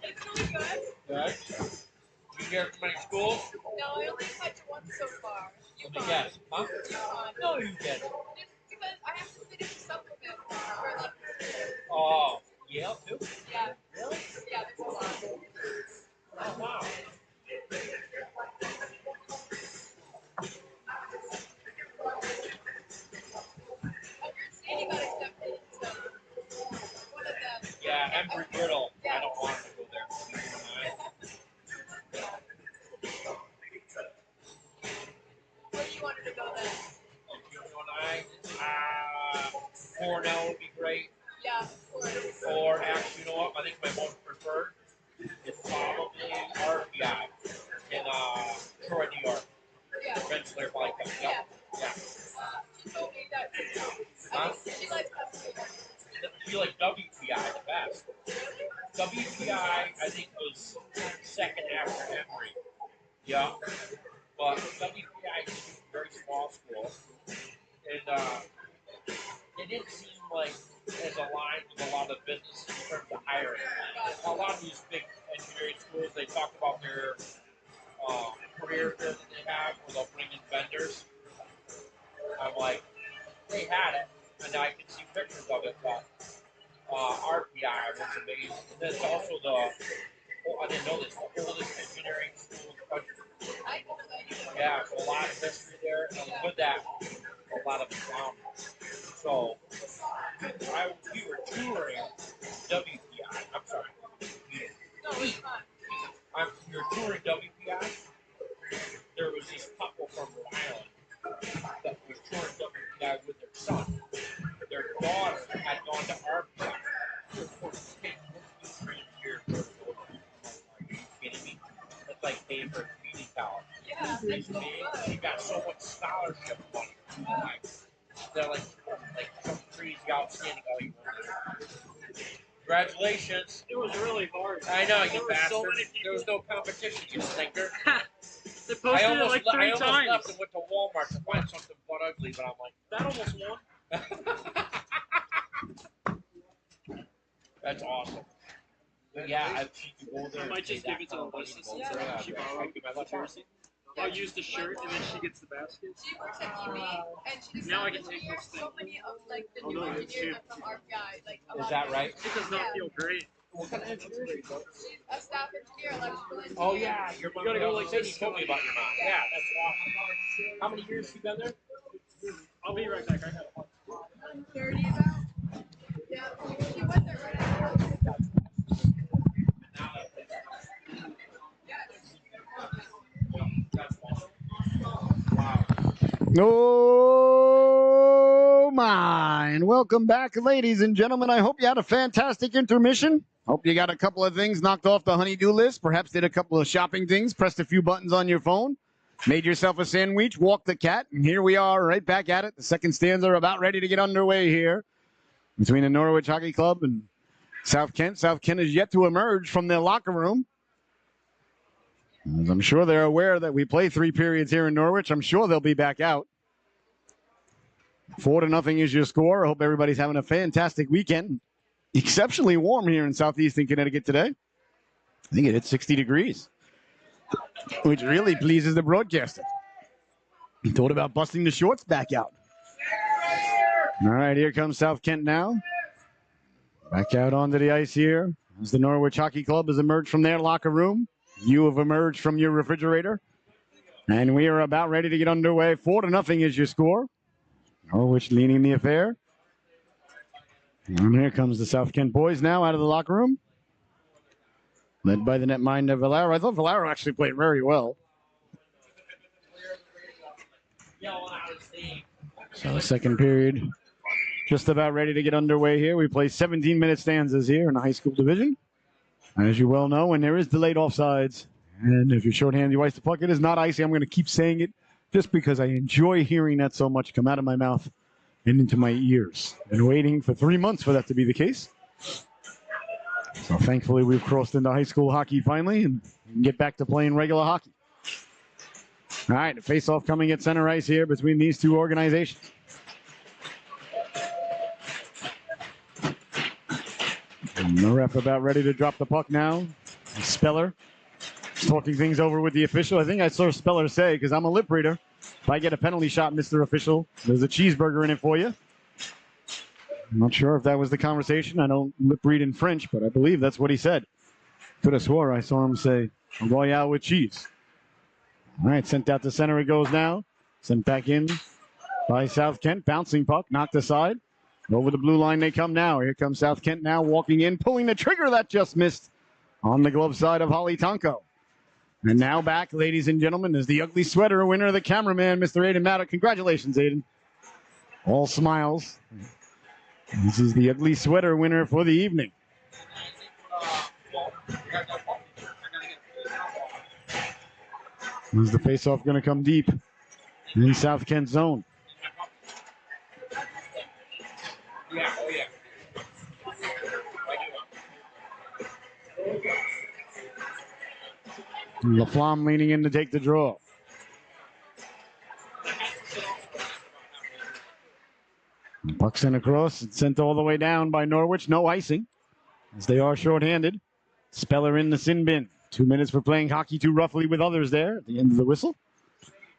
It's really good. Good. You get from many schools? No, I only had one so far. Let me guess. Huh? UConn. No, you get. Just because I have to finish a supplement for like. Oh, Yale too? Yeah. Really? Yeah, there's a lot. Oh, wow. I heard Sandy got accepted into one of them. Yeah, Embry Riddle. I Yeah. don't want to go there. Where do you wanted to go then? Cornell would be great. Yeah, of course. Or actually, you know what? I think my most preferred is probably RPI in Troy, New York. Yeah. Rensselaer Bike Club. Yeah. Yeah. She told me that too. Huh? I think she likes Pennsylvania. She like WPI the best. WPI, I think, was second after Emory. Yeah. But WPI is a very small school. And it didn't seem like as aligned with a lot of business in terms of hiring. A lot of these big engineering schools, they talk about their career fair that they have, where they'll bring in vendors. I'm like, they had it, and I can see pictures of it, but RPI was amazing. And then it's also I didn't know this, the oldest engineering school in the country. Yeah, so a lot of history there, and with that, a lot of drama. So, we were touring WPI. I'm sorry. We were touring WPI. There was this couple from Rhode Island that was touring WPI with their son. Their daughter had gone to RPI. Of course, this kid was 3 years old. Are you kidding me? That's like paying for a community college. Yeah, she got so much scholarship money. Like, they're like some crazy outstanding all you want. Congratulations. It was really hard. I know, you There were bastard. so many people. There was no competition, you stinker. They posted it like 3 I almost times. left and went to Walmart to find something butt ugly, but I'm like, That almost won. that's awesome. But yeah, I've seen you go there. I might just give it to Alyssa since she borrowed the jersey. I'll use the shirt and then she gets the basket. She works at EB, and she just Now I said can that take she hears this thing. so many of like the Oh, new no, it's engineers too. are from RPI. Like, a Is lot that of right? It does not feel great. What kind of engineer is she? She's a staff engineer, electrical engineer. Oh yeah, your mom. You gotta go like Cindy this. told me about your mom. Yeah, that's awesome. How many years she been there? I'll be right back. I have a 30 about. Yeah, she went there right after. That's awesome. Wow. Oh my! And welcome back, ladies and gentlemen. I hope you had a fantastic intermission. Hope you got a couple of things knocked off the honey-do list. Perhaps did a couple of shopping things, pressed a few buttons on your phone, made yourself a sandwich, walked the cat, and here we are right back at it. The second stanza are about ready to get underway here between the Norwich Hockey Club and South Kent. South Kent is yet to emerge from their locker room. As I'm sure they're aware that we play 3 periods here in Norwich. I'm sure they'll be back out. 4-0 is your score. I hope everybody's having a fantastic weekend. Exceptionally warm here in southeastern Connecticut today. I think it hit 60 degrees, which really pleases the broadcaster. He thought about busting the shorts back out. All right, here comes South Kent now. Back out onto the ice here as the Norwich Hockey Club has emerged from their locker room. You have emerged from your refrigerator. And we are about ready to get underway. 4-0 is your score. Norwich leading the affair. And here comes the South Kent boys now out of the locker room. Led by the netminder Valero. I thought Valero actually played very well. So the second period just about ready to get underway here. We play 17-minute stanzas here in the high school division. As you well know, when there is delayed offsides, and if you're shorthanded, you ice the puck, it is not icy. I'm going to keep saying it just because I enjoy hearing that so much come out of my mouth and into my ears. Been waiting for 3 months for that to be the case. So thankfully, we've crossed into high school hockey finally and can get back to playing regular hockey. All right, the face-off coming at center ice here between these two organizations. And the ref about ready to drop the puck now. Speller is talking things over with the official. I think I saw Speller say, because I'm a lip reader, if I get a penalty shot, Mr. Official, there's a cheeseburger in it for you. I'm not sure if that was the conversation. I don't lip read in French, but I believe that's what he said. Could have swore I saw him say, a Royale with cheese. All right, sent out to center it goes now. Sent back in by South Kent. Bouncing puck, knocked aside. Over the blue line they come now. Here comes South Kent now walking in, pulling the trigger that just missed on the glove side of Holly Tonko. And now back, ladies and gentlemen, is the ugly sweater winner, the cameraman, Mr. Aiden Maddock. Congratulations, Aiden. All smiles. This is the ugly sweater winner for the evening. Is the faceoff going to come deep in South Kent zone? Yeah, oh yeah. LaFlamme leaning in to take the draw. Puck sent across and sent all the way down by Norwich. No icing, as they are shorthanded. Speller in the sin bin. 2 minutes for playing hockey too roughly with others there at the end of the whistle.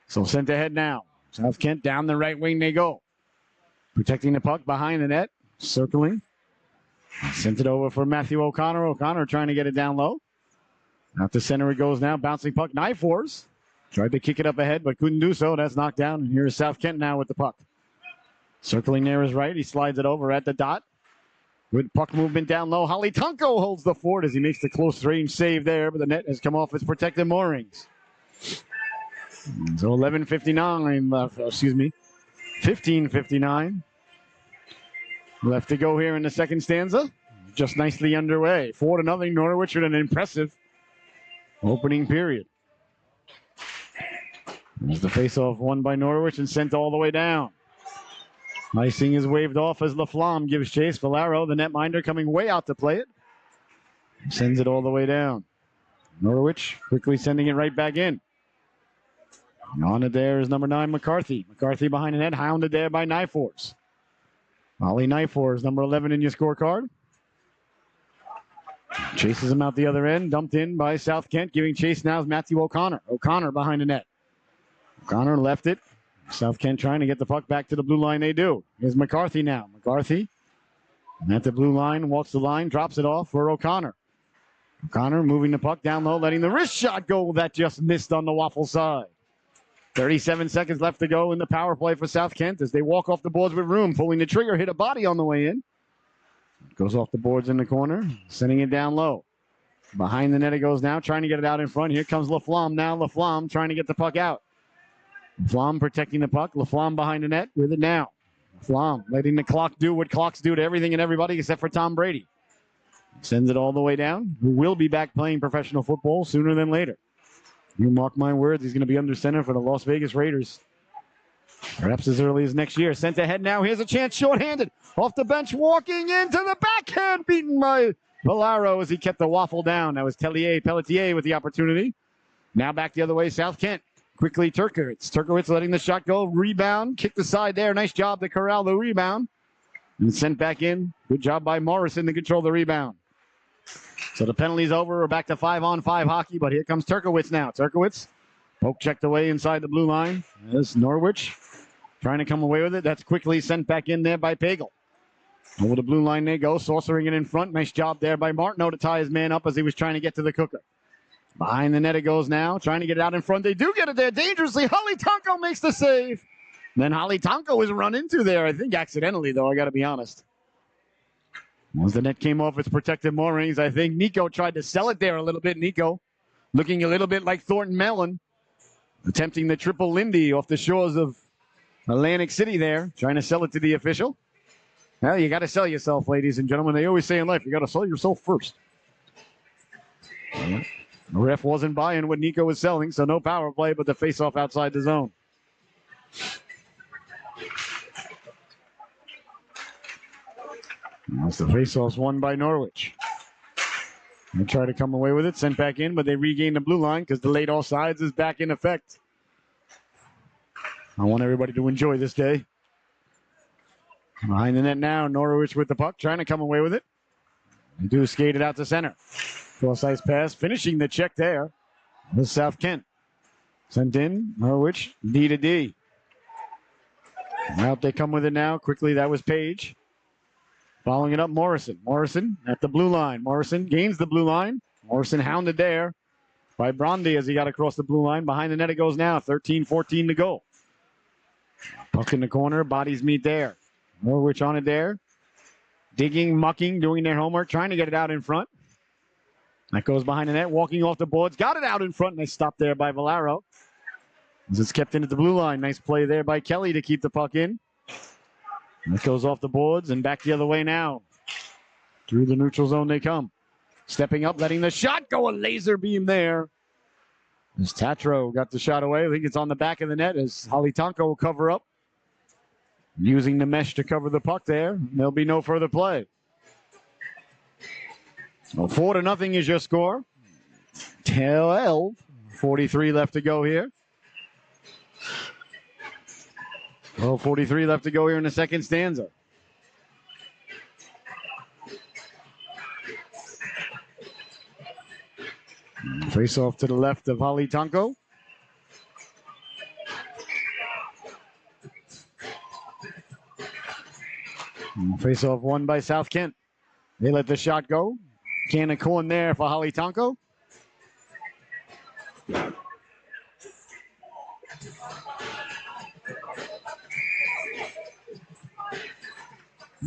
So sent ahead now. South Kent down the right wing they go. Protecting the puck behind the net. Circling. Sent it over for Matthew O'Connor. O'Connor trying to get it down low. Out to center it goes now. Bouncing puck. Knife Wars. Tried to kick it up ahead, but couldn't do so. That's knocked down. And here's South Kent now with the puck. Circling there is right. He slides it over at the dot. Good puck movement down low. Holly Tunko holds the fort as he makes the close range save there, but the net has come off its protected moorings. So 15:59 left to go here in the second stanza. Just nicely underway. 4-0 Norwich with an impressive opening period. There's the faceoff won by Norwich and sent all the way down. Icing is waved off as Laflamme gives chase. Valero, the netminder, coming way out to play it. Sends it all the way down. Norwich quickly sending it right back in. On it there is number 9, McCarthy. McCarthy behind the net, hounded there by Knife Wars. Ollie Knife Wars, number 11 in your scorecard. Chases him out the other end, dumped in by South Kent. Giving chase now is Matthew O'Connor. O'Connor behind the net. O'Connor left it. South Kent trying to get the puck back to the blue line. They do. Here's McCarthy now. McCarthy at the blue line, walks the line, drops it off for O'Connor. O'Connor moving the puck down low, letting the wrist shot go. That just missed on the waffle side. 37 seconds left to go in the power play for South Kent as they walk off the boards with room. Pulling the trigger, hit a body on the way in. Goes off the boards in the corner, sending it down low. Behind the net it goes now, trying to get it out in front. Here comes Laflamme now. Laflamme trying to get the puck out. Laflamme protecting the puck. Laflamme behind the net with it now. Laflamme letting the clock do what clocks do to everything and everybody except for Tom Brady. Sends it all the way down. Who will be back playing professional football sooner than later. You mark my words, he's going to be under center for the Las Vegas Raiders. Perhaps as early as next year. Sent ahead now. Here's a chance, shorthanded. Off the bench, walking into the backhand, beaten by Valero as he kept the waffle down. That was Pelletier with the opportunity. Now back the other way, South Kent. Quickly, Turkowitz. Turkowitz letting the shot go. Rebound. Kick the side there. Nice job to corral the rebound. And sent back in. Good job by Morrison to control the rebound. So the penalty's over. We're back to 5-on-5 hockey, but here comes Turkowitz now. Turkowitz, poke checked away inside the blue line. There's Norwich trying to come away with it. That's quickly sent back in there by Pagel. Over the blue line they go, saucering it in front. Nice job there by Martineau to tie his man up as he was trying to get to the cooker. Behind the net it goes now, trying to get it out in front. They do get it there dangerously. Holly Tonko makes the save. And then Holly Tonko is run into there, I think accidentally, though, I got to be honest. Once the net came off its protected moorings, I think Nico tried to sell it there a little bit. Nico looking a little bit like Thornton Mellon, attempting the triple Lindy off the shores of Atlantic City there, trying to sell it to the official. Well, you got to sell yourself, ladies and gentlemen. They always say in life, you got to sell yourself first. The ref wasn't buying what Nico was selling, so no power play, but the face-off outside the zone. That's the face-offs won by Norwich. They try to come away with it, sent back in, but they regain the blue line because the late offsides is back in effect. I want everybody to enjoy this day. Behind the net now, Norwich with the puck, trying to come away with it. They do skate it out to center. Cross-ice pass, finishing the check there. This South Kent. Sent in, Norwich, D to D. Out they come with it now. Quickly, that was Page. Following it up, Morrison. Morrison at the blue line. Morrison gains the blue line. Morrison hounded there by Brondi as he got across the blue line. Behind the net it goes now. 13-14 to go. Puck in the corner. Bodies meet there. Norwich on it there. Digging, mucking, doing their homework, trying to get it out in front. That goes behind the net, walking off the boards. Got it out in front, and they stopped there by Valero. As it's kept in at the blue line. Nice play there by Kelly to keep the puck in. That goes off the boards and back the other way now. Through the neutral zone they come. Stepping up, letting the shot go. A laser beam there. As Tatro got the shot away. I think it's on the back of the net as Holly Tonko will cover up. Using the mesh to cover the puck there. There'll be no further play. Well, 4-0 is your score. 12:43 left to go here. 12:43 left to go here in the second stanza. Face off to the left of Holly Tonko. Face off won by South Kent. They let the shot go. Can of corn there for Holly Tonko.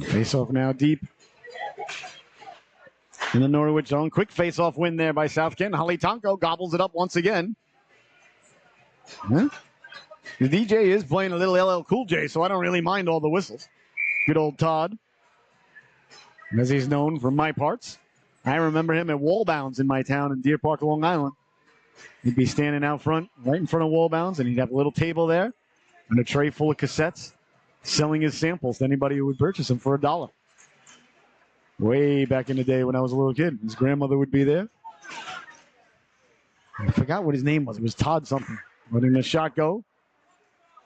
Face off now deep in the Norwich zone. Quick face off win there by South Kent. Holly Tonko gobbles it up once again. Huh? The DJ is playing a little LL Cool J, so I don't really mind all the whistles. Good old Todd, as he's known from my parts. I remember him at Wall Bounds in my town in Deer Park, Long Island. He'd be standing out front, right in front of Wall Bounds, and he'd have a little table there and a tray full of cassettes, selling his samples to anybody who would purchase them for $1. Way back in the day when I was a little kid. His grandmother would be there. I forgot what his name was. It was Todd something. Letting the shot go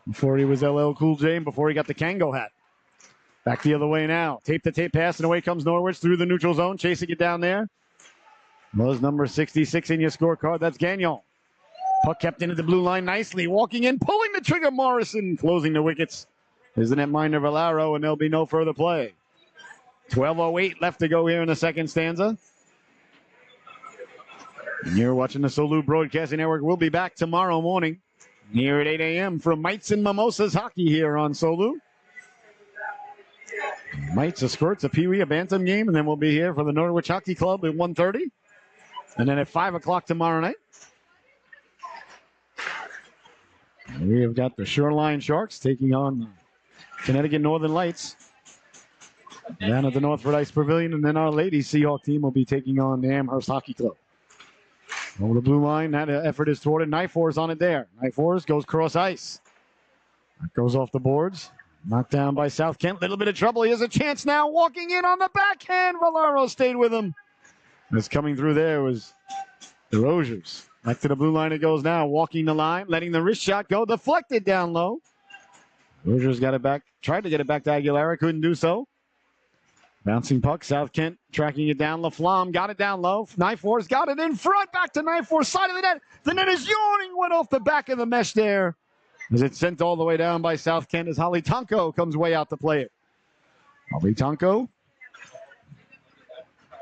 before he was LL Cool J and before he got the Kango hat. Back the other way now. Tape to tape pass, and away comes Norwich through the neutral zone, chasing it down there. Was number 66 in your scorecard. That's Gagnon. Puck kept into the blue line nicely. Walking in, pulling the trigger, Morrison. Closing the wickets is the netminder Valero, and there'll be no further play. 12:08 left to go here in the second stanza. And you're watching the Solu Broadcasting Network. We'll be back tomorrow morning here at 8 a.m. from Mites and Mimosas Hockey here on Solu. Mites, a Squirts, a Pee Wee, a Bantam game, and then we'll be here for the Norwich Hockey Club at 1:30. And then at 5 o'clock tomorrow night, we have got the Shoreline Sharks taking on Connecticut Northern Lights down at the Northford Ice Pavilion. And then our ladies Seahawk team will be taking on the Amherst Hockey Club. Over the blue line, that effort is thwarted. Knife Force on it there. Knife Force goes cross ice. That goes off the boards. Knocked down by South Kent. Little bit of trouble. He has a chance now. Walking in on the backhand. Valero stayed with him. What's coming through there was the Rosiers. Back to the blue line it goes now. Walking the line. Letting the wrist shot go. Deflected down low. Rosiers got it back. Tried to get it back to Aguilera. Couldn't do so. Bouncing puck. South Kent tracking it down. LaFlamme got it down low. Knife Force got it in front. Back to Knife Force. Side of the net. The net is yawning. Went off the back of the mesh there. As it's sent all the way down by South Kent as Holly Tonko comes way out to play it. Holly Tonko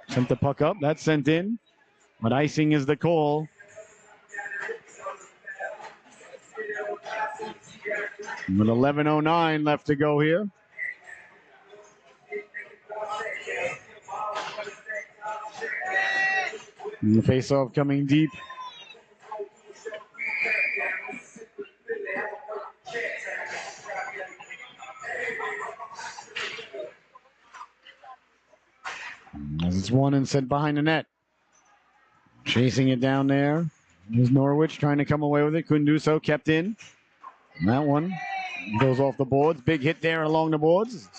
sent the puck up. That's sent in. But icing is the call. With 11:09 left to go here. And the faceoff coming deep. As it's won and sent behind the net. Chasing it down there. There's Norwich trying to come away with it. Couldn't do so. Kept in. And that one goes off the boards. Big hit there along the boards.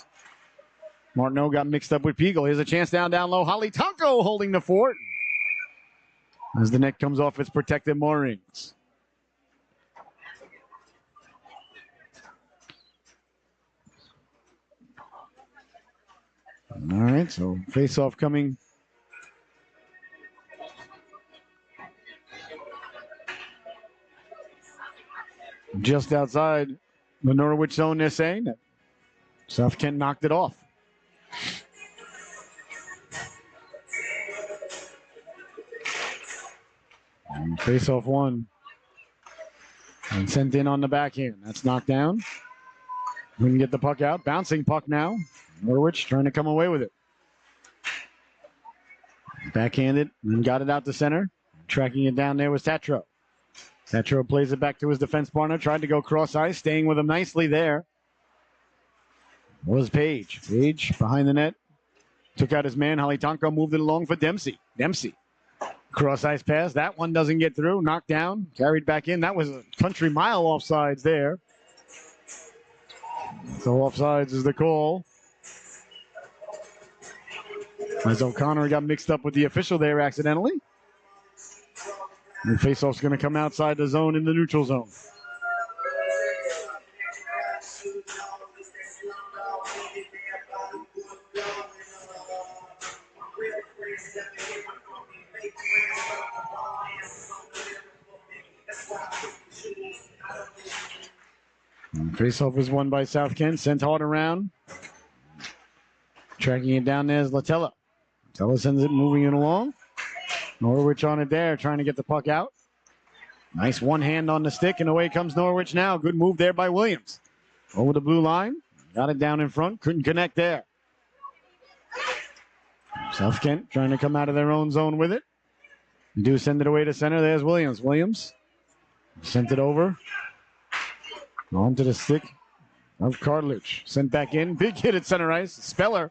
Martineau got mixed up with Peagle. Here's a chance down low. Holly Tonko holding the fort. As the net comes off its protected moorings. All right, so face-off coming. Just outside the Norwich zone, they're saying that South Kent knocked it off. And face-off one. And sent in on the backhand. That's knocked down. We can get the puck out. Bouncing puck now. Norwich trying to come away with it. Backhanded and got it out to center. Tracking it down there was Tatro. Tatro plays it back to his defense partner. Tried to go cross ice. Staying with him nicely there was Page. Page behind the net. Took out his man. Holly Tonko moved it along for Dempsey. Dempsey. Cross ice pass. That one doesn't get through. Knocked down. Carried back in. That was a country mile offsides there. So offsides is the call. As O'Connor got mixed up with the official there accidentally. And faceoff's going to come outside the zone in the neutral zone. Faceoff is won by South Kent. Sent hard around. Tracking it down there is Latella. Latella sends it moving it along. Norwich on it there, trying to get the puck out. Nice one hand on the stick, and away comes Norwich now. Good move there by Williams. Over the blue line. Got it down in front. Couldn't connect there. South Kent trying to come out of their own zone with it. They do send it away to center. There's Williams. Williams sent it over. Onto the stick of Cartledge. Sent back in. Big hit at center ice. Speller.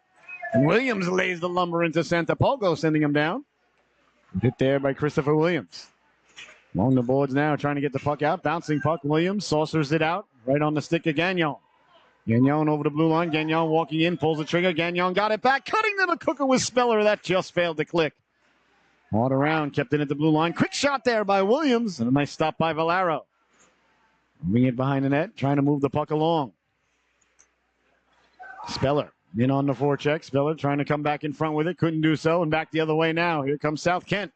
And Williams lays the lumber into center. Pogo sending him down. Hit there by Christopher Williams. Along the boards now, trying to get the puck out. Bouncing puck. Williams saucers it out. Right on the stick of Gagnon. Gagnon over the blue line. Gagnon walking in. Pulls the trigger. Gagnon got it back. Cutting to the cooker with Speller. That just failed to click. Hard around. Kept it at the blue line. Quick shot there by Williams. And a nice stop by Valero. Moving it behind the net. Trying to move the puck along. Speller in on the forecheck. Speller trying to come back in front with it. Couldn't do so. And back the other way now. Here comes South Kent.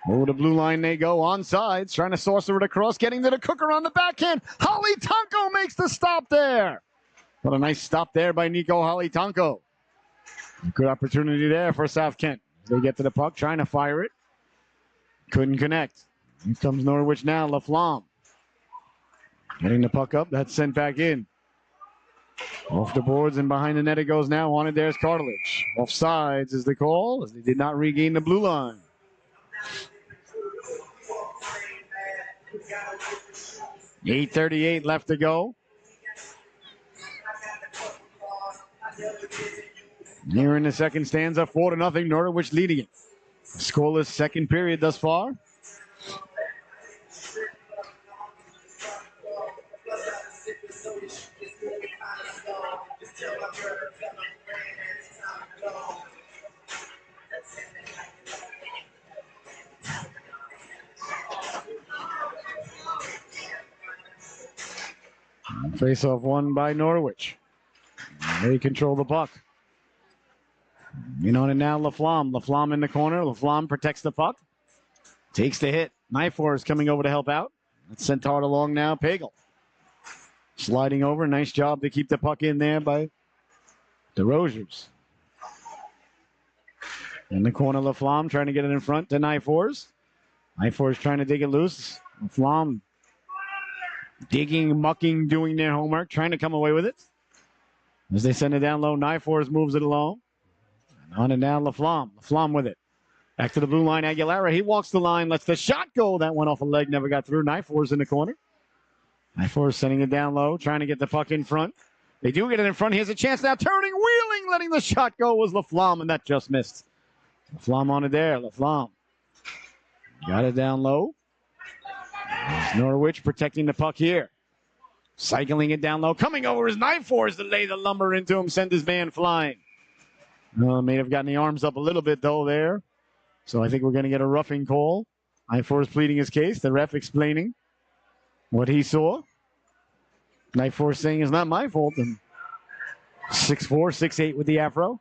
Over the blue line they go. On sides. Trying to saucer it across. Getting to the cooker on the backhand. Holly Tonko makes the stop there. What a nice stop there by Nico Holly Tonko. Good opportunity there for South Kent. They get to the puck. Trying to fire it. Couldn't connect. Here comes Norwich now. Laflamme. Getting the puck up. That's sent back in. Off the boards and behind the net it goes now. On it there's Cartledge. Offsides is the call as they did not regain the blue line. $8:38 left to go. Here in the second stanza, 4-0. Norwich leading it. Scoreless second period thus far. Face-off won by Norwich. They control the puck. In on it now, Laflamme. Laflamme in the corner. Laflamme protects the puck. Takes the hit. Knifor is coming over to help out. That's sent hard along now. Pagel. Sliding over. Nice job to keep the puck in there by the Rosiers. In the corner, Laflamme trying to get it in front to Knifors. Knifors trying to dig it loose. Laflamme digging, mucking, doing their homework, trying to come away with it. As they send it down low, Knifors moves it along. And on and down, Laflamme. Laflamme with it. Back to the blue line, Aguilera. He walks the line, lets the shot go. That went off a leg, never got through. Knifors in the corner. Knifors sending it down low, trying to get the puck in front. They do get it in front. He has a chance now, turning, wheeling, letting the shot go was Laflamme, and that just missed. Laflamme on it there. Laflamme got it down low. There's Norwich protecting the puck here. Cycling it down low. Coming over his Knifors to lay the lumber into him. Send his man flying. May have gotten the arms up a little bit, though, there. So I think we're going to get a roughing call. Knifors pleading his case. The ref explaining what he saw. Knifors saying it's not my fault. And 6'4", 6'8" with the afro.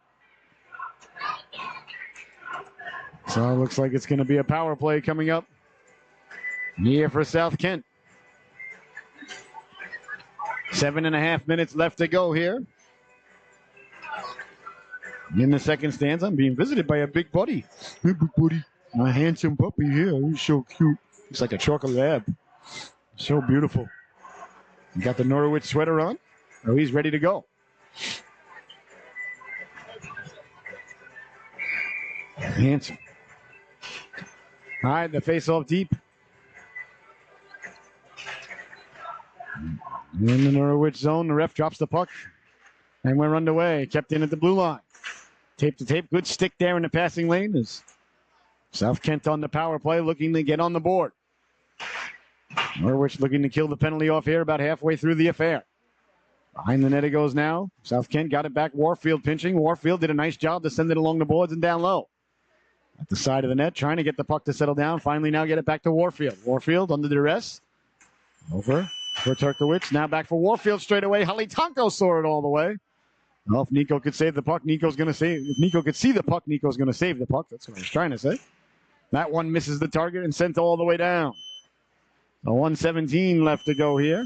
So it looks like it's going to be a power play coming up here for South Kent. 7.5 minutes left to go here. In the second stanza, I'm being visited by a big buddy. Hey, big buddy. My handsome puppy here. He's so cute. He's like a chocolate lab. So beautiful. He got the Norwich sweater on. Oh, he's ready to go. Handsome. All right, the face-off deep. In the Norwich zone, the ref drops the puck. And we're underway. Kept in at the blue line. Tape to tape. Good stick there in the passing lane. Is South Kent on the power play, looking to get on the board. Norwich looking to kill the penalty off here about halfway through the affair. Behind the net it goes now. South Kent got it back. Warfield pinching. Warfield did a nice job to send it along the boards and down low. At the side of the net, trying to get the puck to settle down. Finally now get it back to Warfield. Warfield under duress. Over for Turkowicz. Now back for Warfield straight away. Halitanko saw it all the way. Well, if Nico could save the puck, Nico's going to save. If Nico could see the puck, Nico's going to save the puck. That's what I was trying to say. That one misses the target and sent all the way down. So 1:17 left to go here.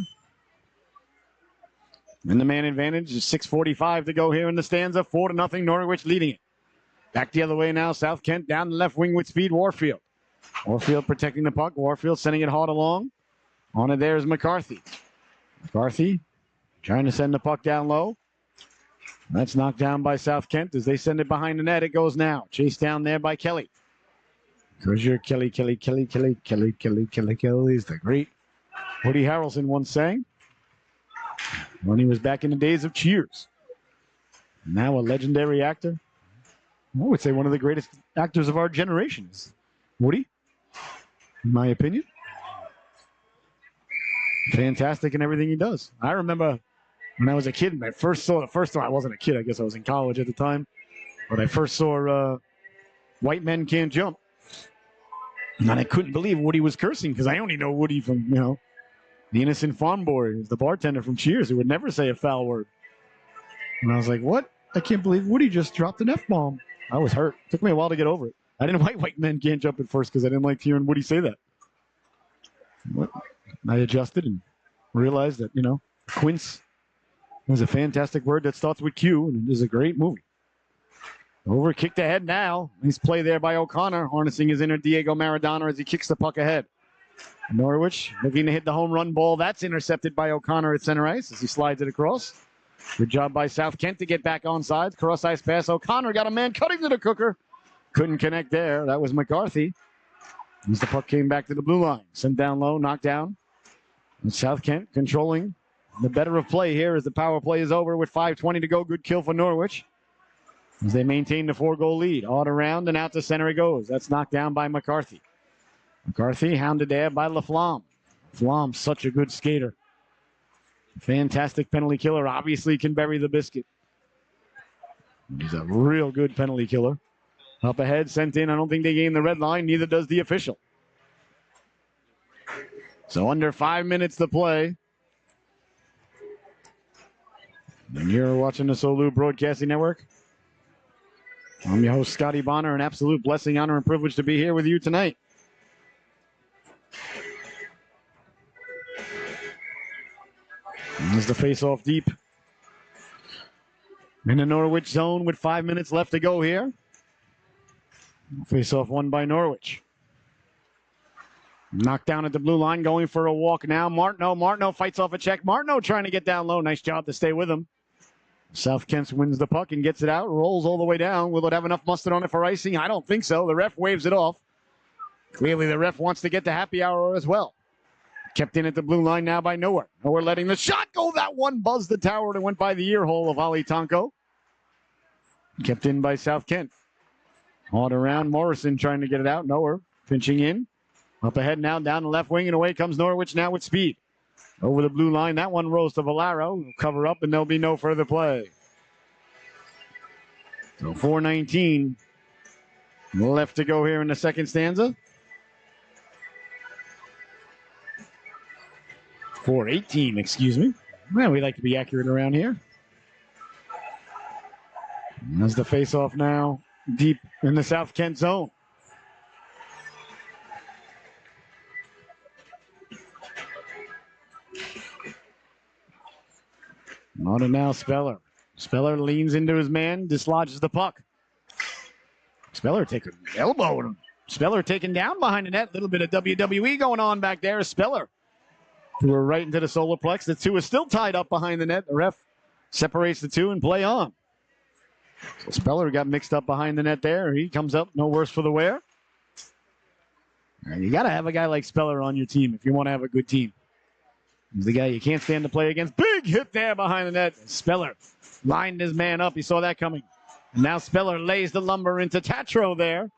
And the man advantage is 6:45 to go here in the stanza. 4-0, Norwich leading it. Back the other way now. South Kent down the left wing with speed. Warfield. Warfield protecting the puck. Warfield sending it hard along. On it there is McCarthy. McCarthy trying to send the puck down low. That's knocked down by South Kent as they send it behind the net. It goes now. Chased down there by Kelly. Crozier, Kelly is the great Woody Harrelson once sang when he was back in the days of Cheers. Now a legendary actor. I would say one of the greatest actors of our generation is Woody, in my opinion. Fantastic in everything he does. I remember when I was a kid, I first saw the first time. I wasn't a kid. I guess I was in college at the time. But I first saw White Men Can't Jump. And I couldn't believe Woody was cursing because I only know Woody from, the innocent farm boy, the bartender from Cheers, who would never say a foul word. And I was like, what? I can't believe Woody just dropped an F-bomb. I was hurt. It took me a while to get over it. I didn't like White Men Can't Jump at first because I didn't like hearing Woody say that. But I adjusted and realized that, quince is a fantastic word that starts with Q, and it is a great movie. Over, kicked ahead now. Nice play there by O'Connor, harnessing his inner Diego Maradona as he kicks the puck ahead. Norwich looking to hit the home run ball. That's intercepted by O'Connor at center ice as he slides it across. Good job by South Kent to get back on sides. Cross ice pass. O'Connor got a man cutting to the cooker. Couldn't connect there. That was McCarthy. As the puck came back to the blue line. Sent down low, knocked down. And South Kent controlling the better of play here as the power play is over with 5:20 to go. Good kill for Norwich as they maintain the 4-goal lead. All around and out to center it goes. That's knocked down by McCarthy. McCarthy hounded there by Laflamme. Laflamme, such a good skater. Fantastic penalty killer. Obviously can bury the biscuit. He's a real good penalty killer. Up ahead, sent in. I don't think they gained the red line. Neither does the official. So under 5 minutes to play. And you're watching the Solu Broadcasting Network. I'm your host, Scotty Bonner. An absolute blessing, honor, and privilege to be here with you tonight. As the face-off deep in the Norwich zone with 5 minutes left to go here. Face-off won by Norwich. Knocked down at the blue line, going for a walk now. Martineau fights off a check. Martineau trying to get down low. Nice job to stay with him. South Kent wins the puck and gets it out. Rolls all the way down. Will it have enough mustard on it for icing? I don't think so. The ref waves it off. Clearly the ref wants to get the happy hour as well. Kept in at the blue line now by Nowhere. Nowhere letting the shot go. That one buzzed the tower and went by the ear hole of Ali Tonko. Kept in by South Kent. On around, Morrison trying to get it out. Nowhere pinching in. Up ahead now, down the left wing, and away comes Norwich now with speed. Over the blue line, that one rolls to Valero. He'll cover up, and there'll be no further play. So 4:19 left to go here in the second stanza. 4:18, excuse me. Well, we like to be accurate around here. As the face-off now, deep in the South Kent zone. On and now Speller. Speller leans into his man, dislodges the puck. Speller taking elbow. Speller taken down behind the net. A little bit of WWE going on back there. Speller threw her right into the solar plex. The two is still tied up behind the net. The ref separates the two and play on. So Speller got mixed up behind the net there. He comes up, no worse for the wear. And you got to have a guy like Speller on your team if you want to have a good team. He's the guy you can't stand to play against. Big hit there behind the net. Speller lined his man up. He saw that coming. And now Speller lays the lumber into Tatro there.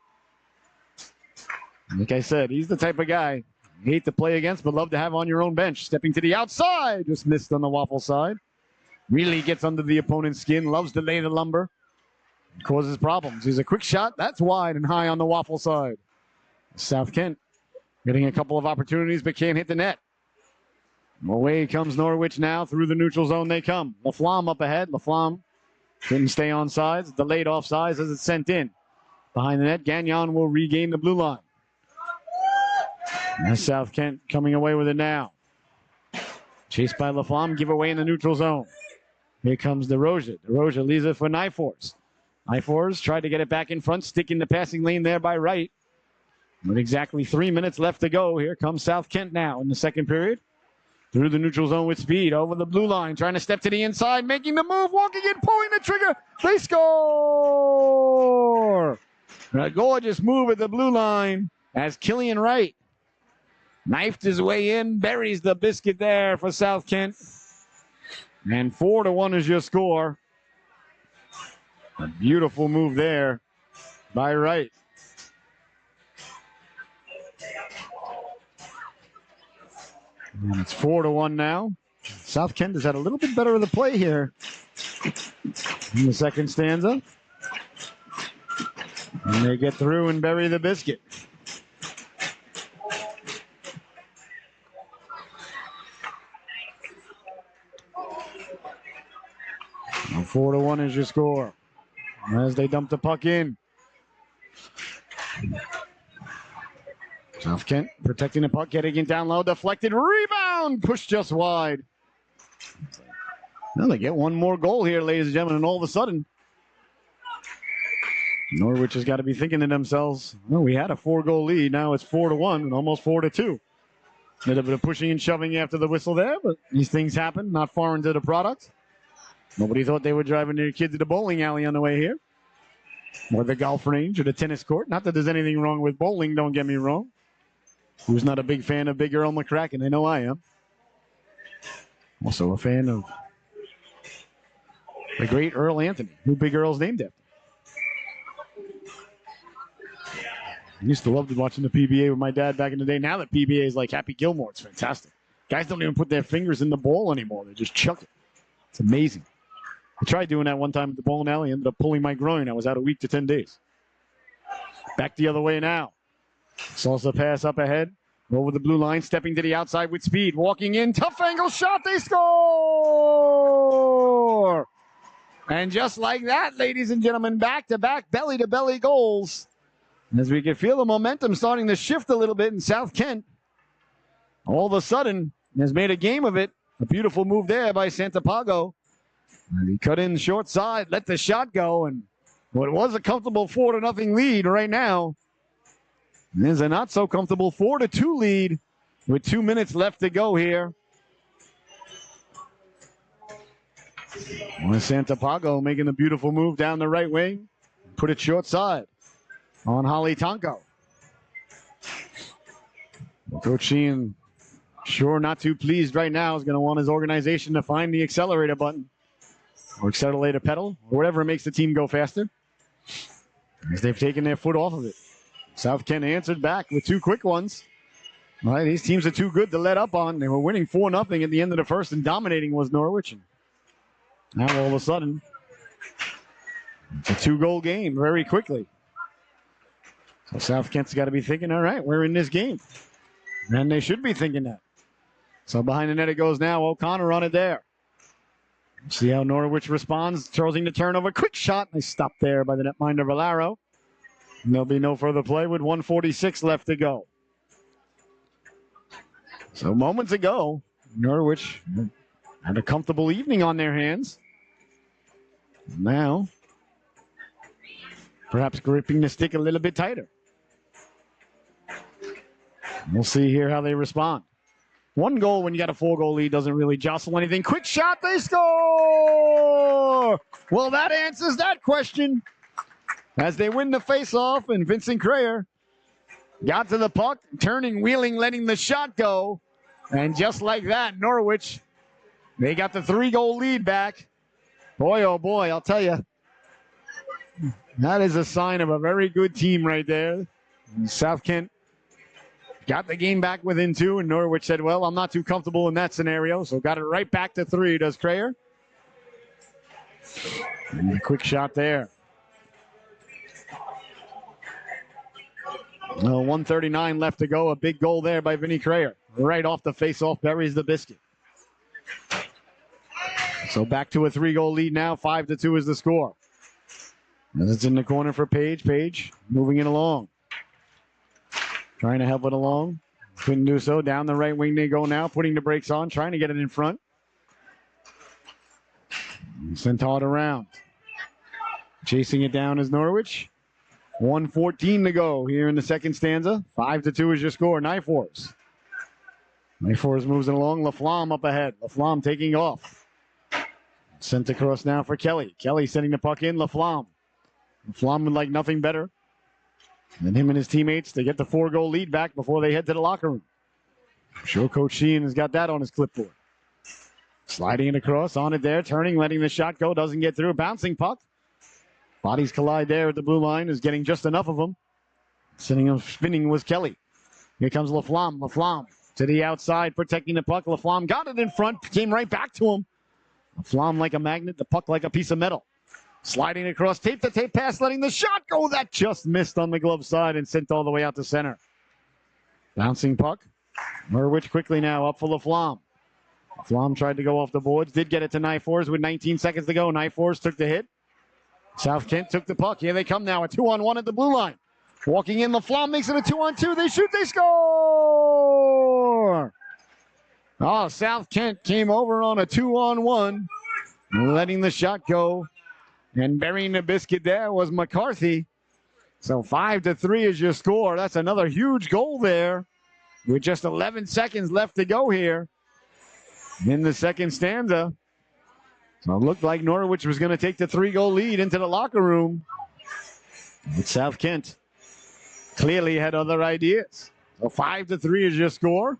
Like I said, he's the type of guy you hate to play against, but love to have on your own bench. Stepping to the outside. Just missed on the waffle side. Really gets under the opponent's skin. Loves to lay the lumber. Causes problems. He's a quick shot. That's wide and high on the waffle side. South Kent getting a couple of opportunities, but can't hit the net. Away comes Norwich now. Through the neutral zone they come. Laflamme up ahead. Laflamme couldn't stay on sides. Delayed off sides as it's sent in. Behind the net, Gagnon will regain the blue line. And South Kent coming away with it now. Chased by Laflamme. Give away in the neutral zone. Here comes DeRoja. DeRoja leaves it for Nyfors. Nyfors tried to get it back in front, sticking the passing lane there by Wright. With exactly 3 minutes left to go, here comes South Kent now in the second period. Through the neutral zone with speed, over the blue line, trying to step to the inside, making the move, walking in, pulling the trigger. They score! A gorgeous move at the blue line as Killian Wright knifed his way in, buries the biscuit there for South Kent. And 4-1 is your score. A beautiful move there by Wright. And it's 4-1 now. South Kent has had a little bit better of the play here in the second stanza. And they get through and bury the biscuit. And 4-1 is your score. As they dump the puck in. South Kent protecting the puck, getting it down low, deflected, rebound, pushed just wide. Well, they get one more goal here, ladies and gentlemen, and all of a sudden, Norwich has got to be thinking to themselves, well, we had a 4-goal lead, now it's 4-1 and almost 4-2. A little bit of pushing and shoving after the whistle there, but these things happen, not foreign to the product. Nobody thought they were driving their kids to the bowling alley on the way here, or the golf range, or the tennis court. Not that there's anything wrong with bowling, don't get me wrong. Who's not a big fan of Big Earl McCracken? I know I am. Also a fan of the great Earl Anthony, who Big Earl's named after. I used to love watching the PBA with my dad back in the day. Now that PBA is like Happy Gilmore, it's fantastic. Guys don't even put their fingers in the ball anymore. They just chuck it. It's amazing. I tried doing that one time at the bowling alley. Ended up pulling my groin. I was out a week to 10 days. Back the other way now. Salsa pass up ahead. Over the blue line, stepping to the outside with speed. Walking in, tough angle shot, they score! And just like that, ladies and gentlemen, back-to-back belly-to-belly goals. As we can feel the momentum starting to shift a little bit in South Kent. All of a sudden, has made a game of it. A beautiful move there by Santapago. And he cut in short side, let the shot go, and what was a comfortable 4-0 lead right now is a not so comfortable 4-2 lead with 2 minutes left to go here. Santapago making a beautiful move down the right wing. Put it short side on Holly Tonko. Coach Sheehan, sure not too pleased right now, is going to want his organization to find the accelerator button or accelerator pedal or whatever makes the team go faster, as they've taken their foot off of it. South Kent answered back with 2 quick ones. All right, these teams are too good to let up on. They were winning 4-0 at the end of the first, and dominating was Norwich. And now all of a sudden, it's a 2-goal game very quickly. So South Kent's got to be thinking, all right, we're in this game. And they should be thinking that. So behind the net it goes now. O'Connor on it there. See how Norwich responds, charging the turnover. Quick shot. They stopped there by the netminder Valero. And there'll be no further play with 1:46 left to go. So moments ago, Norwich had a comfortable evening on their hands. Now, perhaps gripping the stick a little bit tighter. We'll see here how they respond. 1 goal when you got a 4-goal lead doesn't really jostle anything. Quick shot, they score! Well, that answers that question. As they win the face-off, and Vincent Crayer got to the puck, turning, wheeling, letting the shot go. And just like that, Norwich, they got the 3-goal lead back. Boy, oh boy, I'll tell you. That is a sign of a very good team right there. And South Kent got the game back within 2, and Norwich said, well, I'm not too comfortable in that scenario, so got it right back to 3, does Crayer. And a quick shot there. 1:39 left to go. A big goal there by Vinny Crayer. Right off the face-off, buries the biscuit. So back to a 3-goal lead now. 5-2 is the score. As it's in the corner for Page. Page moving it along. Trying to help it along. Couldn't do so. Down the right wing they go now. Putting the brakes on. Trying to get it in front. Sent it around. Chasing it down is Norwich. 1:14 to go here in the second stanza. 5-2 is your score. Knife Wars. Knife Wars moves it along. LaFlamme up ahead. LaFlamme taking off. Sent across now for Kelly. Kelly sending the puck in. LaFlamme. LaFlamme would like nothing better than him and his teammates to get the 4-goal lead back before they head to the locker room. I'm sure Coach Sheehan has got that on his clipboard. Sliding it across, on it there, turning, letting the shot go, doesn't get through. Bouncing puck. Bodies collide there at the blue line, is getting just enough of them. Sending him spinning was Kelly. Here comes LaFlamme. LaFlamme to the outside, protecting the puck. LaFlamme got it in front, came right back to him. LaFlamme like a magnet, the puck like a piece of metal. Sliding across, tape-to-tape pass, letting the shot go. That just missed on the glove side and sent all the way out to center. Bouncing puck. Norwich quickly now up for LaFlamme. LaFlamme tried to go off the boards, did get it to Knife Wars with 19 seconds to go. Knife Wars took the hit. South Kent took the puck. Here they come now, a 2-on-1 at the blue line. Walking in, LaFlamme makes it a 2-on-2. They shoot, they score! Oh, South Kent came over on a 2-on-1, letting the shot go. And burying the biscuit there was McCarthy. So 5-3 is your score. That's another huge goal there with just 11 seconds left to go here in the second stanza. So it looked like Norwich was going to take the 3-goal lead into the locker room. But South Kent clearly had other ideas. So 5-3 is your score.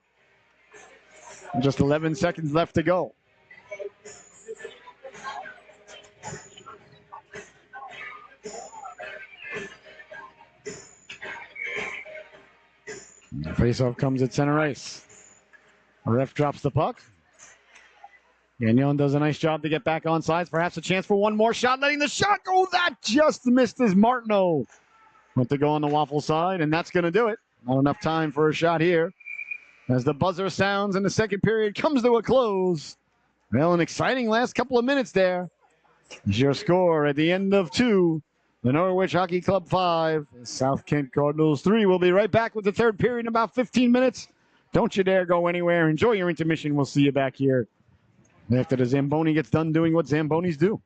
Just 11 seconds left to go. The faceoff comes at center ice. The ref drops the puck. Gagnon does a nice job to get back on sides. Perhaps a chance for one more shot. Letting the shot go. That just missed as Martineau went to go on the waffle side, and that's going to do it. Not enough time for a shot here. As the buzzer sounds and the second period comes to a close. Well, an exciting last couple of minutes there. Is your score at the end of 2. The Norwich Hockey Club 5, South Kent Cardinals 3. We'll be right back with the third period in about 15 minutes. Don't you dare go anywhere. Enjoy your intermission. We'll see you back here after the Zamboni gets done doing what Zambonis do.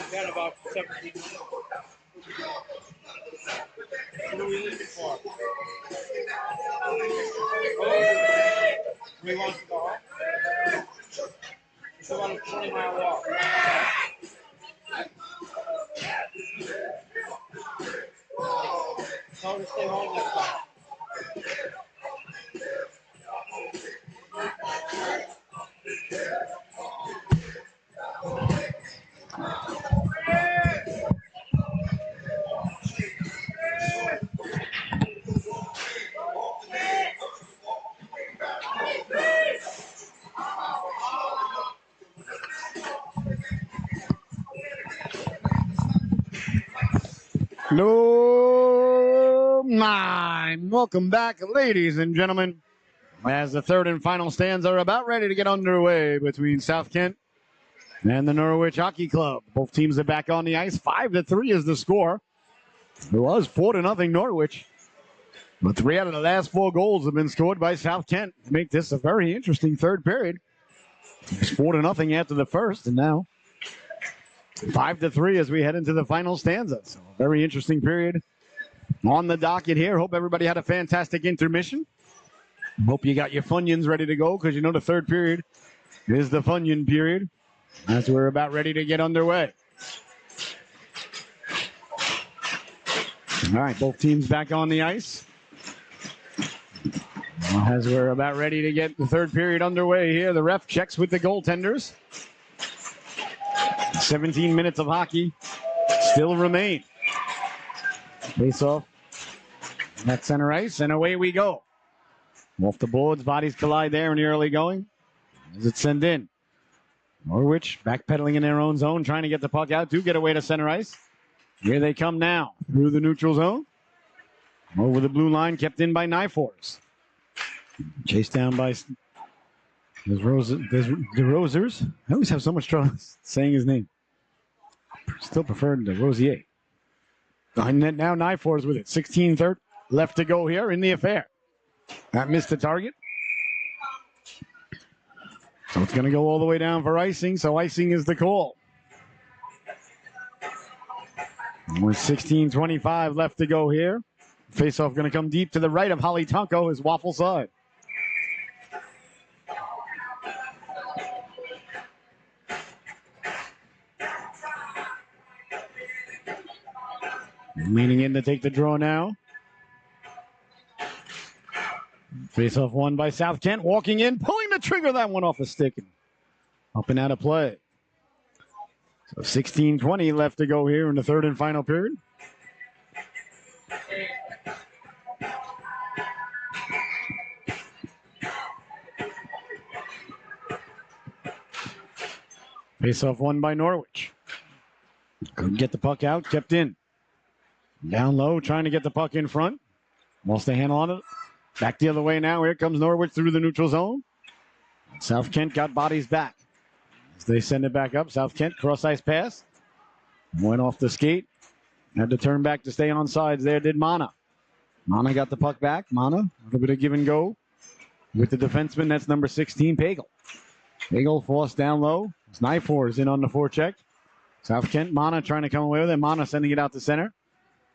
Got about 17 minutes. What are we looking for? We want to go home. It's about a 20-mile walk. Tell her to stay home next time. No, nine. Welcome back, ladies and gentlemen, as the third and final stands are about ready to get underway between South Kent and the Norwich Hockey Club. Both teams are back on the ice. 5-3 is the score. It was 4-0 Norwich, but 3 out of the last 4 goals have been scored by South Kent to make this a very interesting third period. It's 4-0 after the first, and now 5-3 as we head into the final stanza. So a very interesting period on the docket here. Hope everybody had a fantastic intermission. Hope you got your Funyuns ready to go, because you know the third period is the Funyun period as we're about ready to get underway. All right, both teams back on the ice as we're about ready to get the third period underway here. The ref checks with the goaltenders. 17 minutes of hockey still remain. Face off at center ice, and away we go. Off the boards, bodies collide there in the early going. As it send in. Norwich backpedaling in their own zone, trying to get the puck out to get away to center ice. Here they come now through the neutral zone. Over the blue line, kept in by Nyfors. Chased down by DeRosers. I always have so much trouble saying his name. Still preferred to Rosier. Behind net now, Nyfors with it. 16-3 left to go here in the affair. That missed the target. So it's going to go all the way down for icing. So icing is the call. With 16:25 left to go here. Faceoff going to come deep to the right of Holly Tonko, his waffle side. Leaning in to take the draw now. Face-off won by South Kent. Walking in, pulling the trigger. That one off a stick. Up and out of play. So 16:20 left to go here in the third and final period. Face-off won by Norwich. Couldn't get the puck out, kept in. Down low, trying to get the puck in front. Lost the handle on it. Back the other way now. Here comes Norwich through the neutral zone. South Kent got bodies back. As they send it back up, South Kent cross-ice pass. Went off the skate. Had to turn back to stay on sides there, did Mana. Mana got the puck back. Mana, a little bit of give and go with the defenseman. That's number 16, Pagel. Pagel forced down low. Snifor is in on the forecheck. South Kent, Mana trying to come away with it. Mana sending it out to center.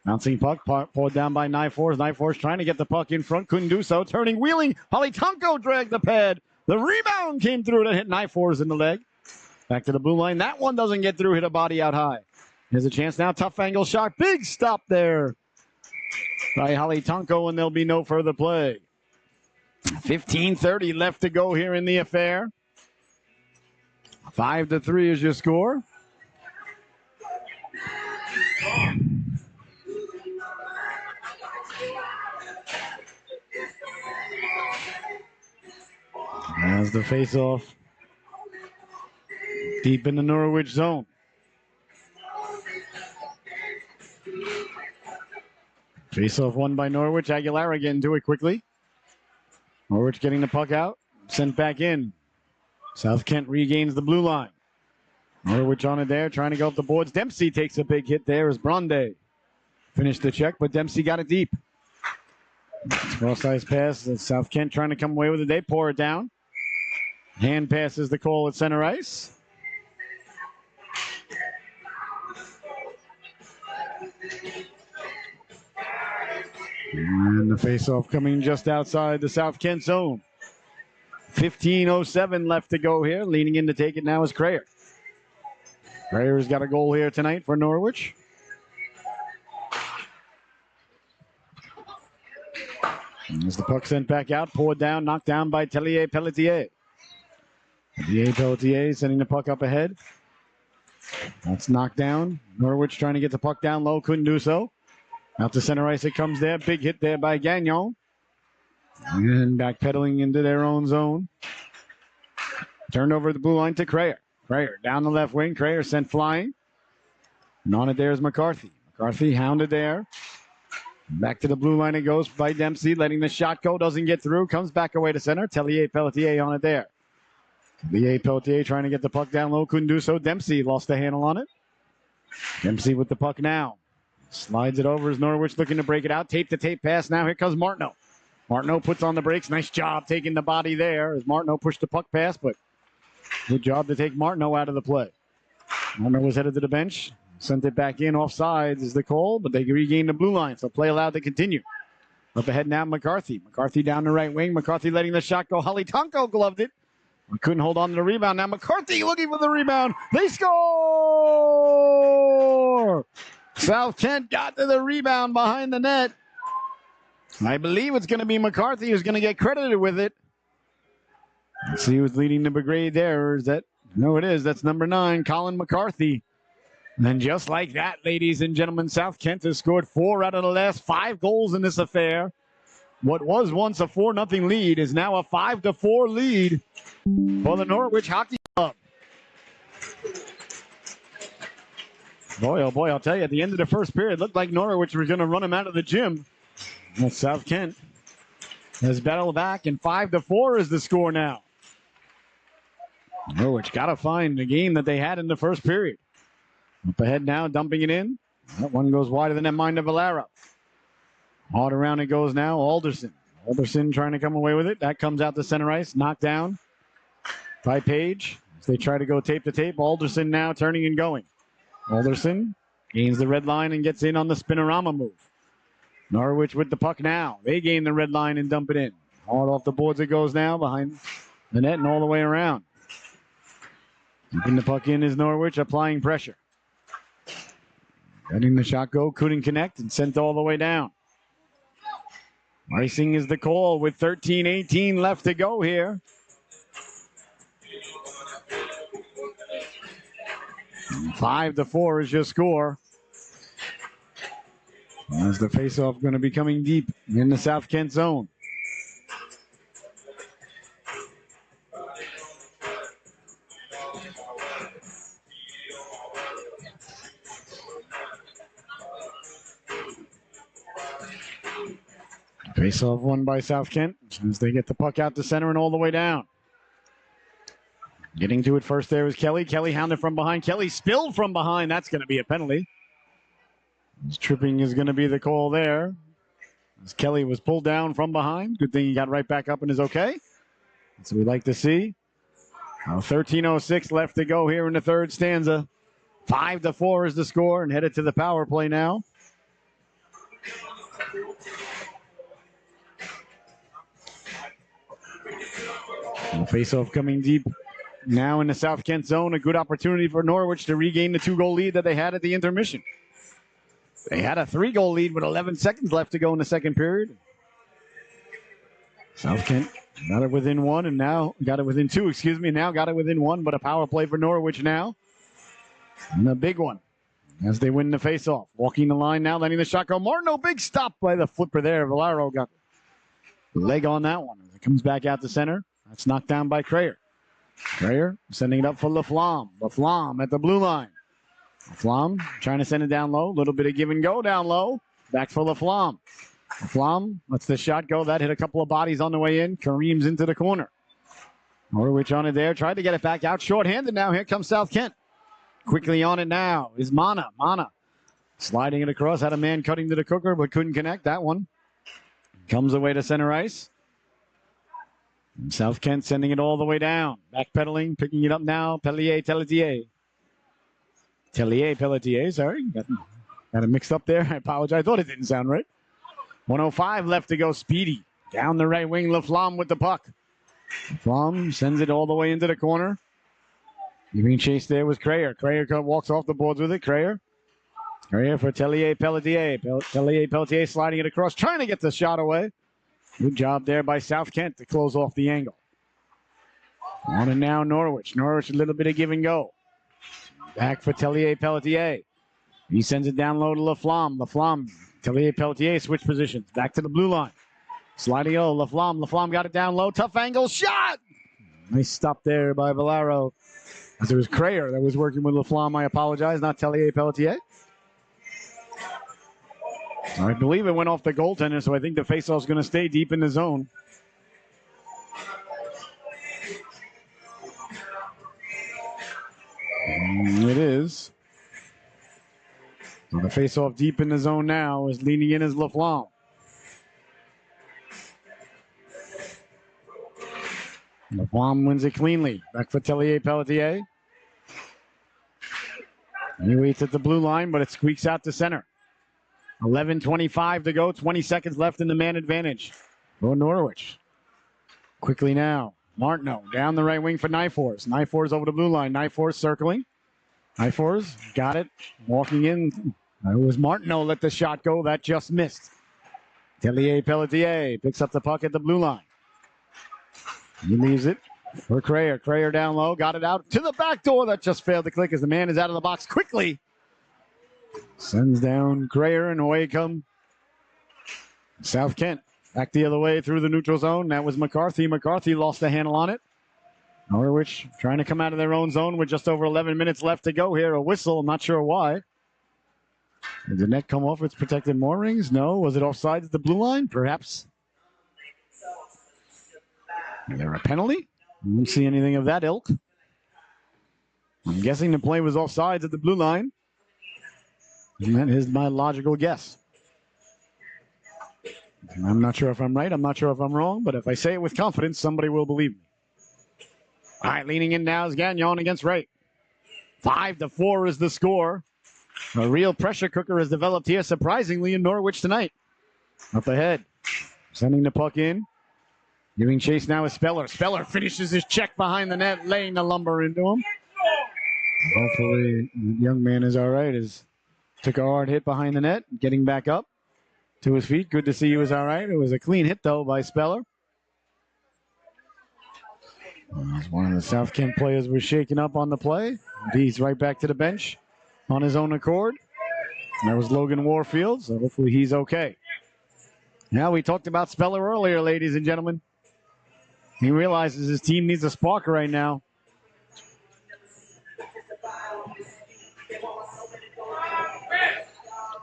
Bouncing puck, pulled down by Nyfors. Nyfors trying to get the puck in front, couldn't do so. Turning, wheeling, Halitanko dragged the pad. The rebound came through to hit Nyfors in the leg. Back to the blue line. That one doesn't get through, hit a body out high. Here's a chance now, tough angle shot. Big stop there by Halitanko, and there'll be no further play. 15:30 left to go here in the affair. 5-3 is your score. As the face-off deep in the Norwich zone. Face-off won by Norwich. Aguilera getting to it quickly. Norwich getting the puck out. Sent back in. South Kent regains the blue line. Norwich on it there, trying to go up the boards. Dempsey takes a big hit there as Bronde finished the check, but Dempsey got it deep. Cross-ice pass. South Kent trying to come away with it. They pour it down. Hand passes the call at center ice. And the face-off coming just outside the South Kent zone. 15:07 left to go here. Leaning in to take it now is Crayer. Crayer's got a goal here tonight for Norwich. As the puck sent back out, poured down, knocked down by Tellier Pelletier. Tellier Pelletier sending the puck up ahead. That's knocked down. Norwich trying to get the puck down low, couldn't do so. Out to center ice it comes there. Big hit there by Gagnon. And backpedaling into their own zone. Turned over the blue line to Crayer. Crayer down the left wing. Crayer sent flying. And on it there is McCarthy. McCarthy hounded there. Back to the blue line it goes by Dempsey. Letting the shot go. Doesn't get through. Comes back away to center. Tellier Pelletier on it there. Tellier Pelletier trying to get the puck down low. Couldn't do so. Dempsey lost the handle on it. Dempsey with the puck now. Slides it over as Norwich looking to break it out. Tape-to-tape pass now. Here comes Martineau. Martineau puts on the brakes. Nice job taking the body there as Martineau pushed the puck past, but good job to take Martineau out of the play. Martineau was headed to the bench. Sent it back in. Offsides is the call, but they regained the blue line, so play allowed to continue. Up ahead now, McCarthy. McCarthy down the right wing. McCarthy letting the shot go. Halitanko gloved it. We couldn't hold on to the rebound. Now McCarthy looking for the rebound. They score! South Kent got to the rebound behind the net. I believe it's going to be McCarthy who's going to get credited with it. Let's see who's leading the brigade there. Or is that? No, it is. That's number 9, Colin McCarthy. And just like that, ladies and gentlemen, South Kent has scored 4 out of the last 5 goals in this affair. What was once a 4-0 lead is now a 5-4 lead for the Norwich Hockey Club. Boy, oh boy, I'll tell you, at the end of the first period, it looked like Norwich was going to run him out of the gym. Well, South Kent has battled back, and 5-4 is the score now. Norwich got to find the game that they had in the first period. Up ahead now, dumping it in. That one goes wider than that mind of Valera. Hard around it goes now, Alderson. Alderson trying to come away with it. That comes out to center ice, knocked down by Page. As they try to go tape to tape, Alderson now turning and going. Alderson gains the red line and gets in on the spinorama move. Norwich with the puck now. They gain the red line and dump it in. Hard off the boards it goes now behind the net and all the way around. Keeping the puck in is Norwich, applying pressure. Letting the shot go, couldn't connect and sent all the way down. Icing is the call with 13-18 left to go here. And 5-4 is your score. As the faceoff going to be coming deep in the South Kent zone. Faceoff won by South Kent as they get the puck out to center and all the way down. Getting to it first there was Kelly. Kelly hounded from behind. Kelly spilled from behind. That's going to be a penalty. Tripping is going to be the call there. As Kelly was pulled down from behind. Good thing he got right back up and is okay. That's what we'd like to see. 13:06 left to go here in the third stanza. 5-4 is the score and headed to the power play now. And face-off coming deep now in the South Kent zone. A good opportunity for Norwich to regain the 2-goal lead that they had at the intermission. They had a 3-goal lead with 11 seconds left to go in the second period. South Kent got it within one and now got it within two, now got it within one, but a power play for Norwich now. And a big one as they win the faceoff. Walking the line now, letting the shot go. Martineau, big stop by the flipper there. Valero got the leg on that one. As it comes back out to center. That's knocked down by Crayer. Crayer sending it up for Laflamme. Laflamme at the blue line. Laflamme trying to send it down low. A little bit of give and go down low. Back for Laflamme. Laflamme lets the shot go. That hit a couple of bodies on the way in. Kareem's into the corner. Norwich on it there. Tried to get it back out. Short-handed now. Here comes South Kent. Quickly on it now is Mana. Mana sliding it across. Had a man cutting to the cooker but couldn't connect. That one comes away to center ice. And South Kent sending it all the way down. Backpedaling, picking it up now. Pelletier, sorry. Got it mixed up there. I apologize. I thought it didn't sound right. 1:05 left to go. Speedy. Down the right wing. Laflamme with the puck. Laflamme sends it all the way into the corner. Giving chase there was Crayer. Crayer walks off the boards with it. Crayer for Pelletier. Pelletier sliding it across. Trying to get the shot away. Good job there by South Kent to close off the angle. On and now Norwich. Norwich a little bit of give and go. Back for Pelletier. He sends it down low to Laflamme. Laflamme, Pelletier switch positions. Back to the blue line. Sliding Laflamme. Laflamme got it down low. Tough angle. Shot! Nice stop there by Valero. As it was Crayer that was working with Laflamme. I apologize, not Pelletier. I believe it went off the goaltender, so I think the faceoff is going to stay deep in the zone. It is. So the faceoff deep in the zone now is leaning in as Laflamme. Laflamme wins it cleanly. Back for Pelletier. He waits at the blue line, but it squeaks out to center. 11:25 to go. 20 seconds left in the man advantage for Norwich. Quickly now. Martineau down the right wing for Nyfors. Nyfors over the blue line. Nyfors circling. Nyfors got it. Walking in. It was Martineau let the shot go. That just missed. Pelletier picks up the puck at the blue line. He leaves it for Crayer. Crayer down low. Got it out to the back door. That just failed to click as the man is out of the box quickly. Sends down Crayer and away come South Kent. Back the other way through the neutral zone. That was McCarthy. McCarthy lost the handle on it. Norwich trying to come out of their own zone with just over 11 minutes left to go here. A whistle. I'm not sure why. Did the net come off its protected moorings? No. Was it offsides at the blue line? Perhaps. Is there a penalty? I don't see anything of that ilk. I'm guessing the play was offsides at the blue line. And that is my logical guess. I'm not sure if I'm right. I'm not sure if I'm wrong. But if I say it with confidence, somebody will believe me. All right, leaning in now is Gagnon against Wright. 5-4 is the score. A real pressure cooker has developed here, surprisingly, in Norwich tonight. Up ahead. Sending the puck in. Giving chase now is Speller. Speller finishes his check behind the net, laying the lumber into him. Hopefully, the young man is all right as took a hard hit behind the net, getting back up to his feet. Good to see he was all right. It was a clean hit, though, by Speller. As one of the South Kent players was shaken up on the play. He's right back to the bench on his own accord. That was Logan Warfield, so hopefully he's okay. Now, we talked about Speller earlier, ladies and gentlemen. He realizes his team needs a spark right now.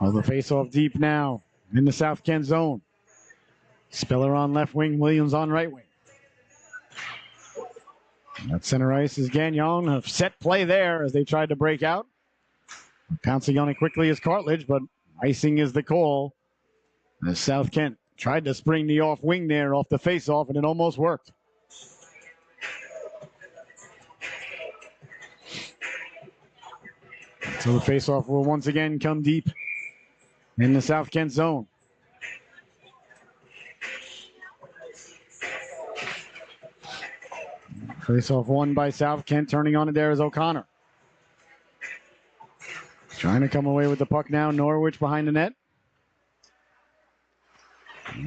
Well, the face-off deep now in the South Kent zone. Speller on left wing, Williams on right wing. At center ice is Gagnon. A set play there as they tried to break out. Pouncing on it quickly is Cartledge, but icing is the call. As South Kent tried to spring the off wing there off the face-off, and it almost worked. So the face-off will once again come deep in the South Kent zone. Face-off won by South Kent. Turning on it there is O'Connor. Trying to come away with the puck now. Norwich behind the net.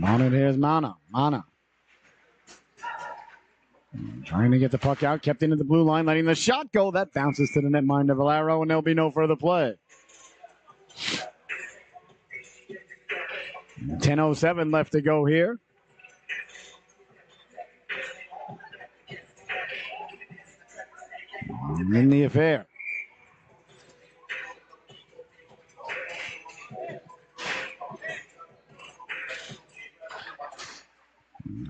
On it, here's Mana. Trying to get the puck out. Kept into the blue line, letting the shot go. That bounces to the netminder Valero, and there'll be no further play. 10:07 left to go here. In the affair.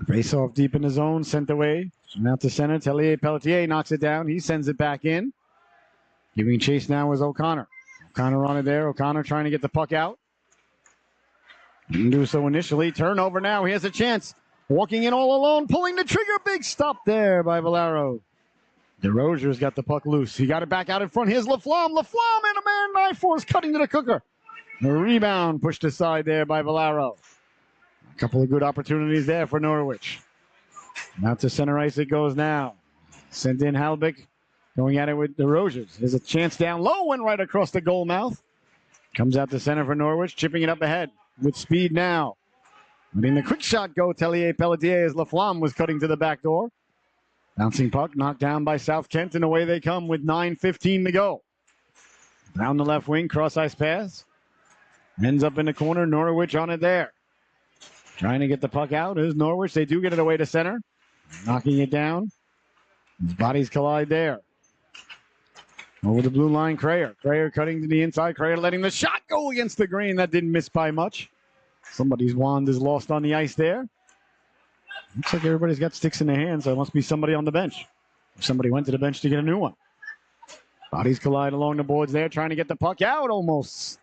Face off deep in the zone, sent away. Out to center. Tellier Pelletier knocks it down. He sends it back in. Giving chase now is O'Connor. O'Connor on it there. O'Connor trying to get the puck out. Didn't do so initially. Turnover now. He has a chance. Walking in all alone. Pulling the trigger. Big stop there by Valero. DeRozier's got the puck loose. He got it back out in front. Here's Laflamme. Laflamme and a man knife force cutting to the cooker. The rebound pushed aside there by Valero. A couple of good opportunities there for Norwich. Out to center ice it goes now. Sent in Halbeck. Going at it with DeRozier's. There's a chance down low and right across the goal mouth. Comes out to center for Norwich. Chipping it up ahead with speed now. Letting the quick shot go. Tellier Pelletier as Laflamme was cutting to the back door. Bouncing puck knocked down by South Kent, and away they come with 9:15 to go. Down the left wing, cross ice pass. Ends up in the corner. Norwich on it there. Trying to get the puck out is Norwich. They do get it away to center. Knocking it down. His bodies collide there. Over the blue line, Crayer. Crayer cutting to the inside. Crayer letting the shot go against the green. That didn't miss by much. Somebody's wand is lost on the ice there. Looks like everybody's got sticks in their hands, so it must be somebody on the bench. Somebody went to the bench to get a new one. Bodies collide along the boards there, trying to get the puck out almost.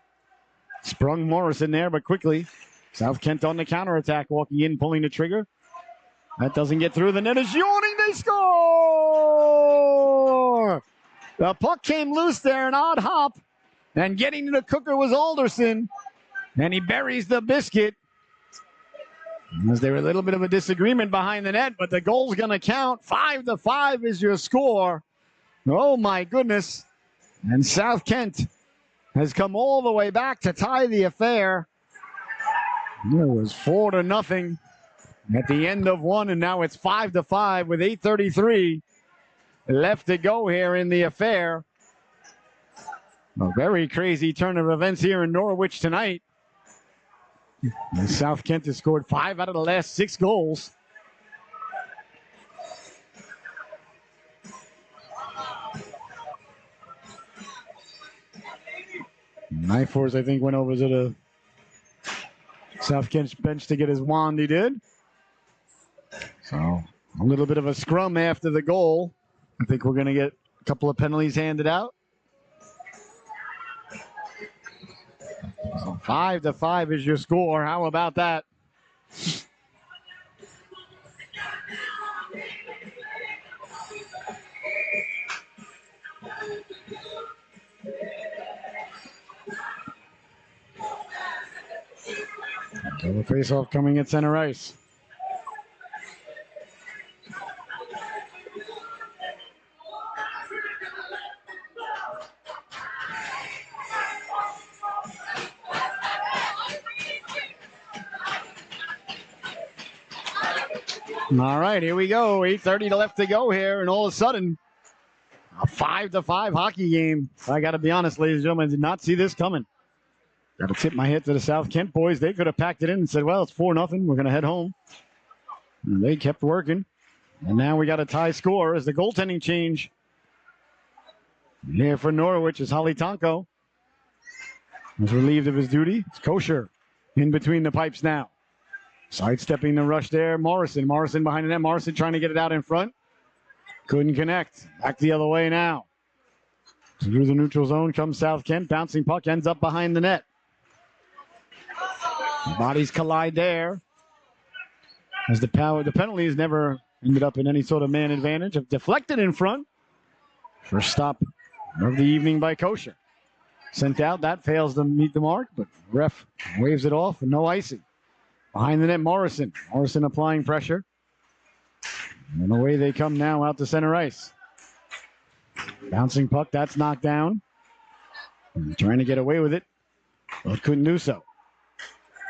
Sprung Morrison there, but quickly. South Kent on the counterattack, walking in, pulling the trigger. That doesn't get through. The net is yawning. They score! The puck came loose there, an odd hop. And getting to the cooker was Alderson. And he buries the biscuit. As there was a little bit of a disagreement behind the net, but the goal's going to count. 5-5 is your score. Oh, my goodness. And South Kent has come all the way back to tie the affair. It was 4-0 at the end of one, and now it's 5-5 with 8:33 left to go here in the affair. A very crazy turn of events here in Norwich tonight. And South Kent has scored 5 out of the last 6 goals. Knifeforce, I think, went over to the South Kent bench to get his wand. He did. So a little bit of a scrum after the goal. I think we're going to get a couple of penalties handed out. So 5-5 is your score. How about that? Double face-off coming at center ice. All right, here we go. 8:30 left to go here, and all of a sudden, a 5-5 hockey game. I got to be honest, ladies and gentlemen, I did not see this coming. Got to tip my hat to the South Kent boys. They could have packed it in and said, well, it's 4-0. We're going to head home. And they kept working. And now we got a tie score as the goaltending change. Here for Norwich is Holly Tonko. Was relieved of his duty. It's Kosher in between the pipes now. Sidestepping the rush there, Morrison. Morrison behind the net. Morrison trying to get it out in front. Couldn't connect. Back the other way now. Through the neutral zone comes South Kent. Bouncing puck ends up behind the net. Bodies collide there. As the penalties never ended up in any sort of man advantage. Have deflected in front. First stop of the evening by Kosher. Sent out. That fails to meet the mark, but ref waves it off and no icing. Behind the net, Morrison. Morrison applying pressure. And away they come now out to center ice. Bouncing puck, that's knocked down. Trying to get away with it, but couldn't do so.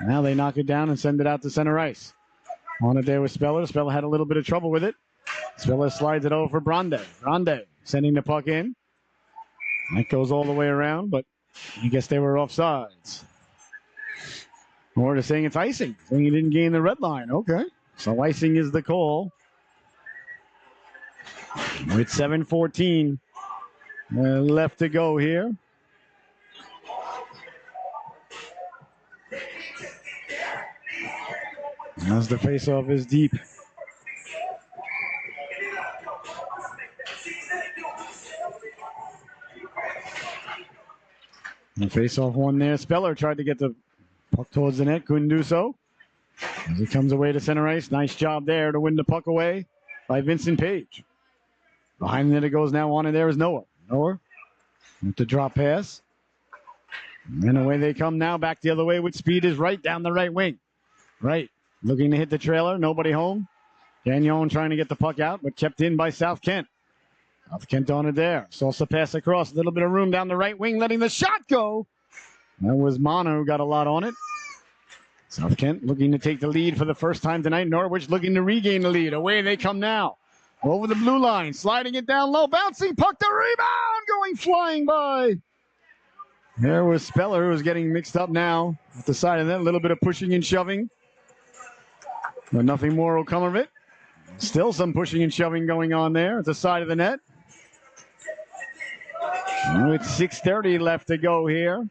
Now they knock it down and send it out to center ice. On it there with Speller. Speller had a little bit of trouble with it. Speller slides it over for Brande. Brande sending the puck in. That goes all the way around, but I guess they were offsides. Or they're saying it's icing, saying he didn't gain the red line. Okay, so icing is the call. With 7:14 left to go here. As the faceoff is deep. The faceoff one there. Speller tried to get the puck towards the net, couldn't do so. As he comes away to center ice, nice job there to win the puck away by Vincent Page. Behind the net it goes now, on it there is Noah. Noah with the drop pass. And away they come now, back the other way with speed is right down the right wing. Right, looking to hit the trailer, nobody home. Gagnon trying to get the puck out, but kept in by South Kent. South Kent on it there. Salsa pass across, a little bit of room down the right wing, letting the shot go. That was Mana who got a lot on it. South Kent looking to take the lead for the first time tonight. Norwich looking to regain the lead. Away they come now. Over the blue line, sliding it down low, bouncing puck, the rebound, going flying by. There was Speller, who was getting mixed up now at the side of that. A little bit of pushing and shoving. But nothing more will come of it. Still some pushing and shoving going on there at the side of the net. With 6:30 left to go here.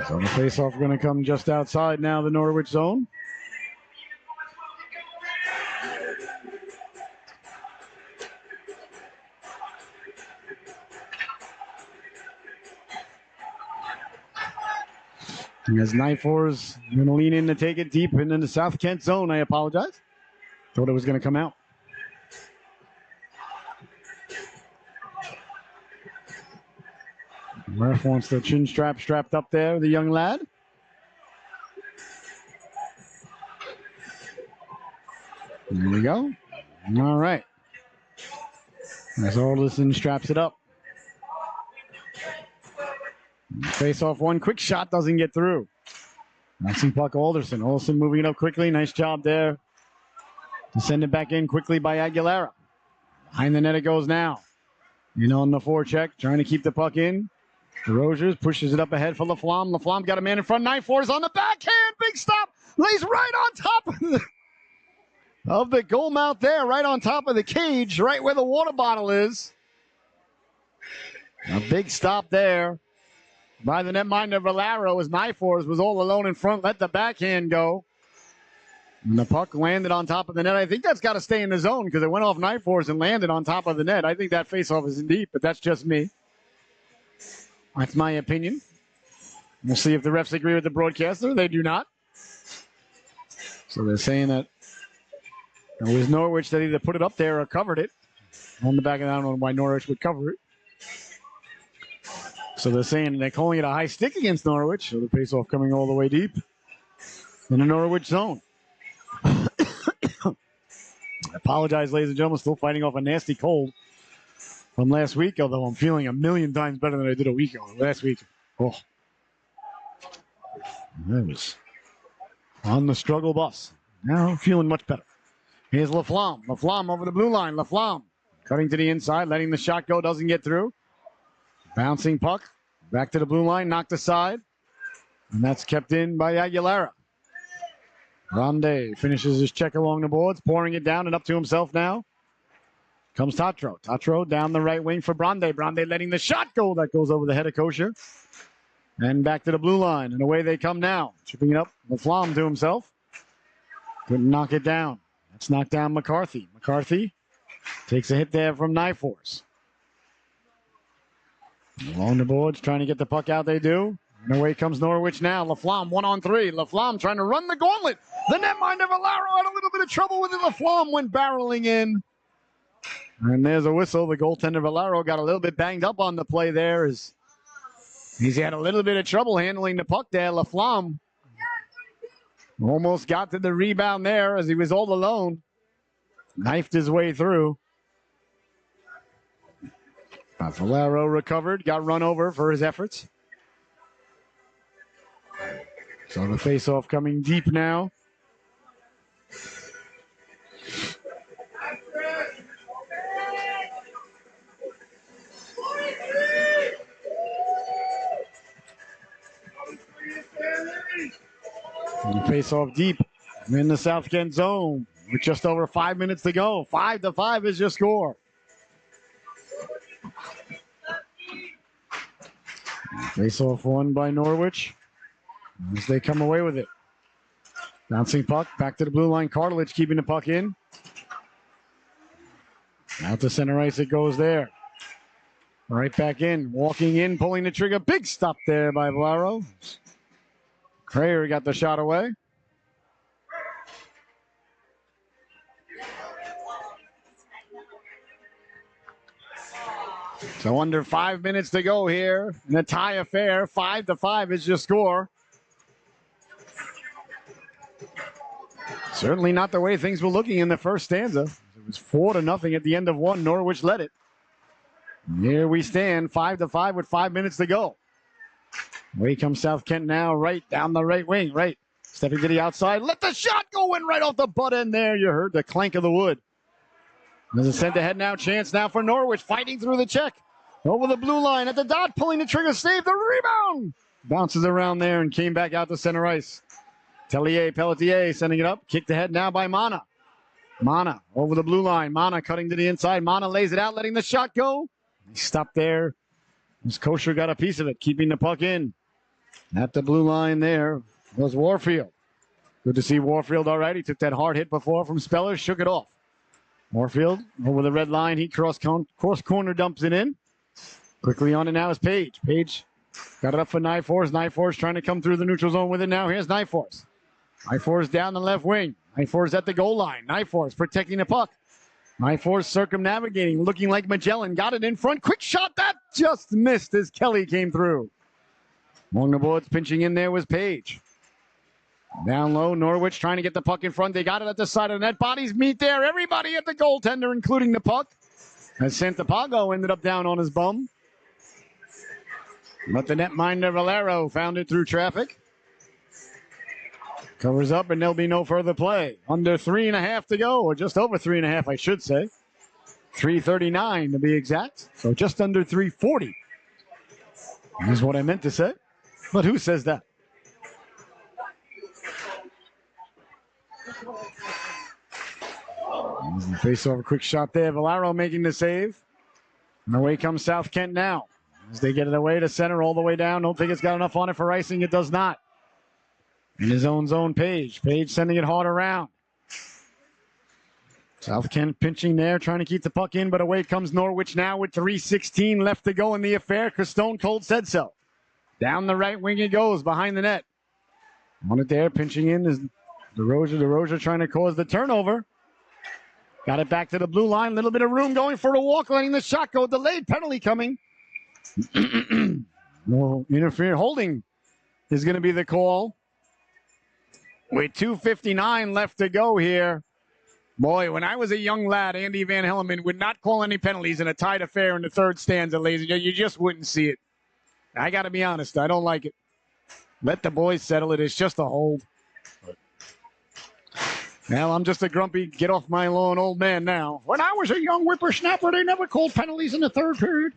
So the faceoff going to come just outside now the Norwich zone. As Nyfor's going to lean in to take it deep into the South Kent zone. I apologize. Thought it was going to come out. Murph wants the chin strap strapped up there, the young lad. There we go. All right. As Alderson straps it up. Face off one, quick shot doesn't get through. Bouncing puck Alderson. Alderson moving it up quickly. Nice job there to send it back in quickly by Aguilera. Behind the net it goes now. In on the forecheck, trying to keep the puck in. Rogers pushes it up ahead for Laflamme. Laflamme got a man in front. 9-4 on the backhand. Big stop. Lays right on top of the goal mouth there. Right on top of the cage. Right where the water bottle is. A big stop there by the netminder Valero as Nyfors was all alone in front. Let the backhand go. And the puck landed on top of the net. I think that's got to stay in the zone because it went off Nyfors and landed on top of the net. I think that faceoff is deep, but that's just me. That's my opinion. We'll see if the refs agree with the broadcaster. They do not. So they're saying that it was Norwich that either put it up there or covered it. On the back, and I don't know why Norwich would cover it. So they're saying they're calling it a high stick against Norwich. So the faceoff coming all the way deep in the Norwich zone. I apologize, ladies and gentlemen. Still fighting off a nasty cold. from last week, although I'm feeling a million times better than I did a week ago. Last week, oh, I was on the struggle bus. Now I'm feeling much better. Here's Laflamme. Laflamme over the blue line. Laflamme cutting to the inside, letting the shot go, doesn't get through. Bouncing puck, back to the blue line, knocked aside. And that's kept in by Aguilera. Ronde finishes his check along the boards, pouring it down and up to himself now. Comes Tatro. Tatro down the right wing for Brande. Brande letting the shot go. That goes over the head of Kosher. And back to the blue line. And away they come now. Chipping it up. Laflamme to himself. Couldn't knock it down. That's knocked down McCarthy. McCarthy takes a hit there from Nyforce. Along the boards, trying to get the puck out, they do. And away comes Norwich now. Laflamme 1-on-3. Laflamme trying to run the gauntlet. The netminder Valero had a little bit of trouble with it. Laflamme went barreling in. And there's a whistle. The goaltender Valero got a little bit banged up on the play there as he's had a little bit of trouble handling the puck there. Laflamme almost got to the rebound there as he was all alone. Knifed his way through. But Valero recovered, got run over for his efforts. So the faceoff coming deep now. And face-off deep in the South Kent zone with just over 5 minutes to go. 5-5 is your score. Face-off won by Norwich as they come away with it. Bouncing puck back to the blue line. Cartilage keeping the puck in. Out to center ice it goes there. Right back in, walking in, pulling the trigger. Big stop there by Valero. Crayer got the shot away. So under 5 minutes to go here in a tie affair. 5-5 is your score. Certainly not the way things were looking in the first stanza. It was 4-0 at the end of one. Norwich led it. And here we stand, 5-5 with 5 minutes to go. Away comes South Kent now, right down the right wing, right. Stepping to the outside, let the shot go in right off the butt end there. You heard the clank of the wood. There's a sent ahead now, chance now for Norwich, fighting through the check. Over the blue line at the dot, pulling the trigger, save the rebound. Bounces around there and came back out to center ice. Pelletier sending it up, kicked ahead now by Mana. Mana over the blue line, Mana cutting to the inside. Mana lays it out, letting the shot go. He stopped there. As Kosher got a piece of it, keeping the puck in. At the blue line there was Warfield. Good to see Warfield all right. He took that hard hit before from Speller, shook it off. Warfield over the red line. He cross corner dumps it in. Quickly on it now is Page. Page got it up for Nyforce. Nyforce trying to come through the neutral zone with it now. Here's Nyforce. Nyforce down the left wing. Nyforce at the goal line. Nyforce protecting the puck. Nyforce circumnavigating, looking like Magellan. Got it in front. Quick shot. That just missed as Kelly came through. Along the boards, pinching in there was Page. Down low, Norwich trying to get the puck in front. They got it at the side of the net. Bodies meet there. Everybody at the goaltender, including the puck. As Santapago ended up down on his bum. But the netminder Valero found it through traffic. Covers up, and there'll be no further play. Under 3.5 to go, or just over 3.5, I should say. 3:39 to be exact. So just under 3:40 is what I meant to say. But who says that? Face over, quick shot there. Valero making the save. And away comes South Kent now. As they get it away to center, all the way down. Don't think it's got enough on it for icing. It does not. In his own zone, Page. Page sending it hard around. South Kent pinching there, trying to keep the puck in, but away comes Norwich now with 3:16 left to go in the affair, because Stone Cold said so. Down the right wing it goes, behind the net. On it there, pinching in is DeRozier. DeRozier trying to cause the turnover. Got it back to the blue line. Little bit of room going for a walk, letting the shot go. Delayed penalty coming. No interference. Holding is going to be the call. With 2:59 left to go here Boy, when I was a young lad, Andy Van Helleman would not call any penalties in a tied affair in the third stanza, ladies and gentlemen. You just wouldn't see it. I got to be honest. I don't like it. Let the boys settle it. It's just a hold. Well, I'm just a grumpy, get off my lawn old man now. When I was a young whippersnapper, they never called penalties in the third period.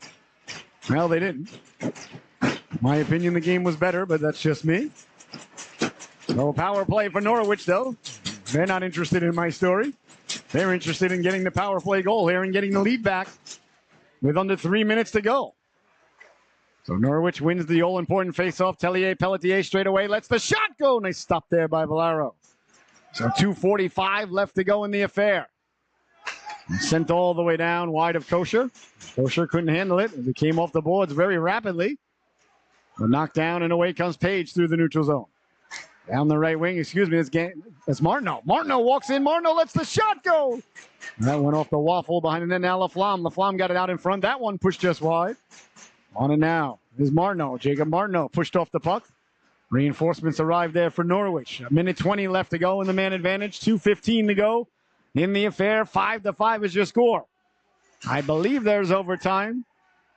Well, they didn't. My opinion, the game was better, but that's just me. No power play for Norwich, though. They're not interested in my story. They're interested in getting the power play goal here and getting the lead back with under 3 minutes to go. So Norwich wins the all-important face-off. Tellier Pelletier straight away lets the shot go. Nice stop there by Valero. So 2:45 left to go in the affair. Sent all the way down wide of Kosher. Kosher couldn't handle it as it came off the boards very rapidly. But knocked down and away comes Page through the neutral zone. Down the right wing, it's Martineau. Martineau walks in. Martineau lets the shot go. That went off the waffle behind the net. Now Laflamme. Laflamme got it out in front. That one pushed just wide. On it now is Martineau. Jacob Martineau pushed off the puck. Reinforcements arrived there for Norwich. 1:20 left to go in the man advantage. 2:15 to go in the affair. 5-5 is your score. I believe there's overtime.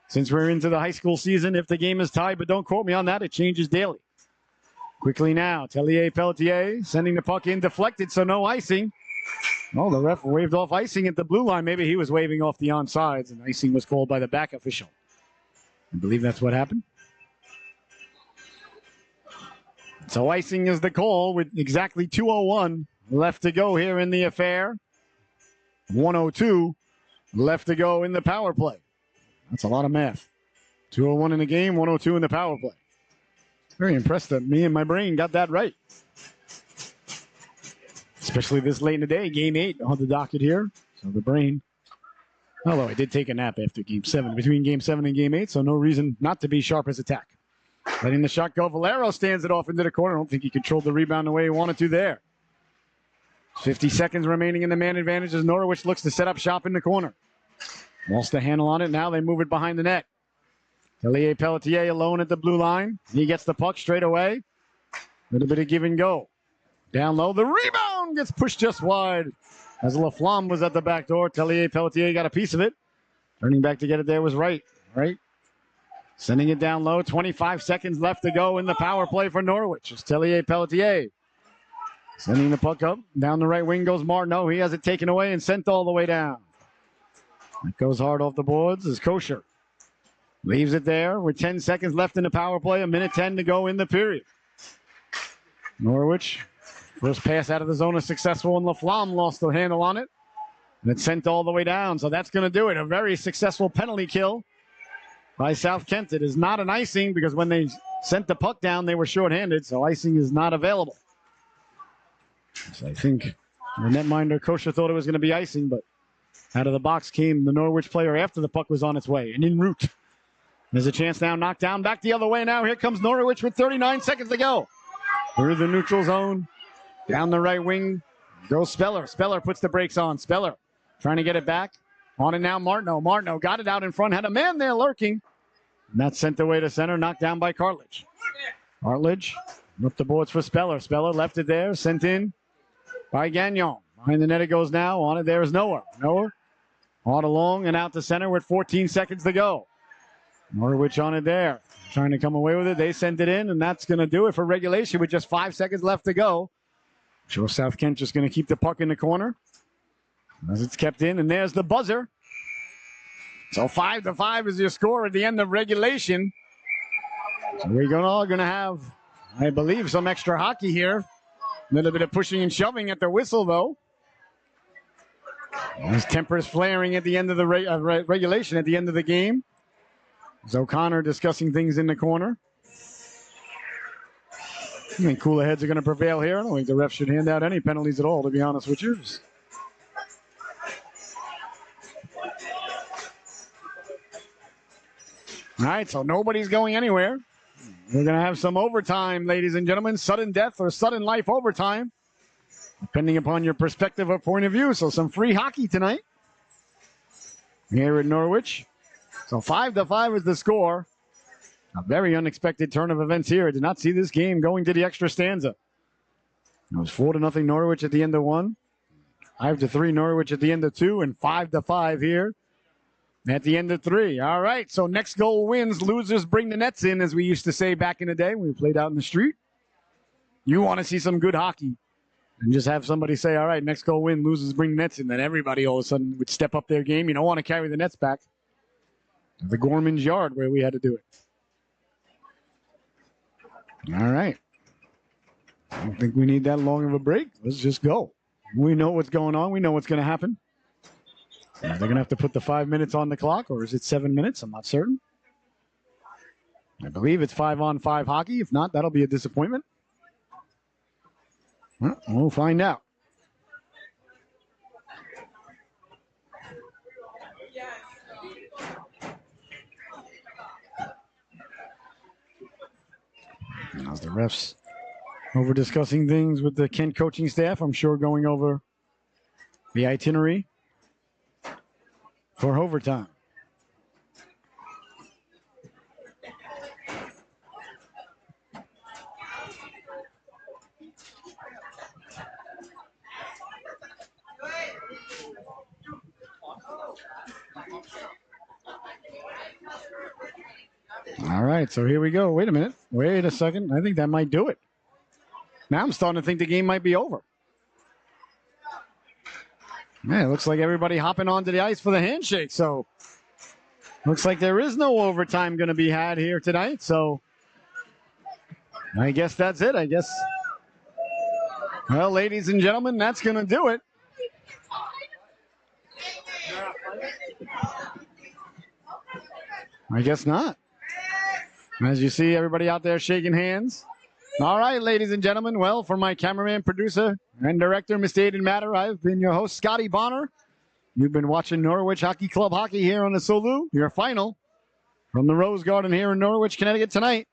Since we're into the high school season, if the game is tied, but don't quote me on that, it changes daily. Quickly now, Tellier Pelletier sending the puck in, deflected, so no icing. Oh, the ref waved off icing at the blue line. Maybe he was waving off the onside, and icing was called by the back official. I believe that's what happened. So icing is the call with exactly 2:01 left to go here in the affair. 1:02 left to go in the power play. That's a lot of math. 2:01 in the game, 1:02 in the power play. Very impressed that me and my brain got that right. Especially this late in the day, game 8 on the docket here. So the brain, although I did take a nap after game 7, between game 7 and game 8, so no reason not to be sharp as attack. Letting the shot go. Valero stands it off into the corner. I don't think he controlled the rebound the way he wanted to there. 50 seconds remaining in the man advantage as Norwich looks to set up shop in the corner. Lost the handle on it. Now they move it behind the net. Tellier Pelletier alone at the blue line. He gets the puck straight away. A little bit of give and go. Down low. The rebound gets pushed just wide as Laflamme was at the back door. Tellier Pelletier got a piece of it. Turning back to get it there was right. Sending it down low. 25 seconds left to go in the power play for Norwich. It's Tellier Pelletier sending the puck up. Down the right wing goes Martineau. He has it taken away and sent all the way down. It goes hard off the boards as Kosher leaves it there with 10 seconds left in the power play. 1:10 to go in the period. Norwich, first pass out of the zone is successful, and Laflamme lost the handle on it. And it's sent all the way down, so that's going to do it. A very successful penalty kill by South Kent. It is not an icing because when they sent the puck down, they were shorthanded, so icing is not available. So I think the netminder Kosher thought it was going to be icing, but out of the box came the Norwich player after the puck was on its way and en route. There's a chance now, knocked down, back the other way now. Here comes Norwich with 39 seconds to go. Through the neutral zone, down the right wing, goes Speller. Speller puts the brakes on. Speller trying to get it back. On it now, Martineau. Martineau got it out in front, had a man there lurking. And that's sent away to center, knocked down by Cartledge. Cartledge up the boards for Speller. Speller left it there, sent in by Gagnon. Behind the net it goes now. On it there is Noah. Noah on along and out to center with 14 seconds to go. Norwich on it there, trying to come away with it. They sent it in, and that's going to do it for regulation with just 5 seconds left to go. Sure, South Kent just going to keep the puck in the corner as it's kept in, and there's the buzzer. So 5-5 is your score at the end of regulation. So we're all going to have, I believe, some extra hockey here. A little bit of pushing and shoving at the whistle, though. As tempers flaring at the end of the regulation, at the end of the game. As O'Connor discussing things in the corner. I think cooler heads are going to prevail here. I don't think the refs should hand out any penalties at all, to be honest with you. All right, so nobody's going anywhere. We're going to have some overtime, ladies and gentlemen. Sudden death or sudden life overtime, depending upon your perspective or point of view. So some free hockey tonight here at Norwich. So 5-5 is the score. A very unexpected turn of events here. I did not see this game going to the extra stanza. It was 4-0 Norwich at the end of one. 5-3 Norwich at the end of 2 and 5-5 here at the end of 3. All right, so next goal wins. Losers bring the nets in, as we used to say back in the day when we played out in the street. You want to see some good hockey and just have somebody say, all right, next goal win, losers bring the nets in. Then everybody all of a sudden would step up their game. You don't want to carry the nets back. The Gorman's yard where we had to do it. All right. I don't think we need that long of a break. Let's just go. We know what's going on. We know what's going to happen. They're going to have to put the 5 minutes on the clock, or is it 7 minutes? I'm not certain. I believe it's 5-on-5 hockey. If not, that'll be a disappointment. Well, we'll find out. How's the refs over discussing things with the Kent coaching staff? I'm sure going over the itinerary for overtime. All right, so here we go. Wait a minute. Wait a second. I think that might do it. Now I'm starting to think the game might be over. Man, it looks like everybody hopping onto the ice for the handshake. So looks like there is no overtime going to be had here tonight. So I guess that's it. I guess. Well, ladies and gentlemen, that's going to do it. I guess not. As you see, everybody out there shaking hands. All right, ladies and gentlemen. Well, for my cameraman, producer, and director, Mr. Aiden Matter, I've been your host, Scotty Bonner. You've been watching Norwich Hockey Club hockey here on the Solu. Your final from the Rose Garden here in Norwich, Connecticut tonight.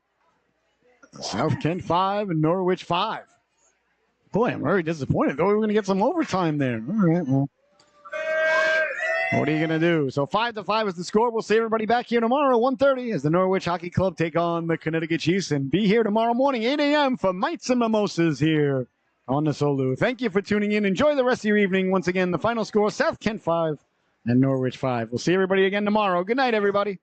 South Kent 5 and Norwich 5. Boy, I'm very disappointed. Thought we were going to get some overtime there. All right, well. What are you going to do? So 5-5 is the score. We'll see everybody back here tomorrow at 1:30 as the Norwich Hockey Club take on the Connecticut Chiefs. And be here tomorrow morning, 8 a.m. for Mites and Mimosas here on the Solu. Thank you for tuning in. Enjoy the rest of your evening. Once again, the final score, South Kent 5 and Norwich 5. We'll see everybody again tomorrow. Good night, everybody.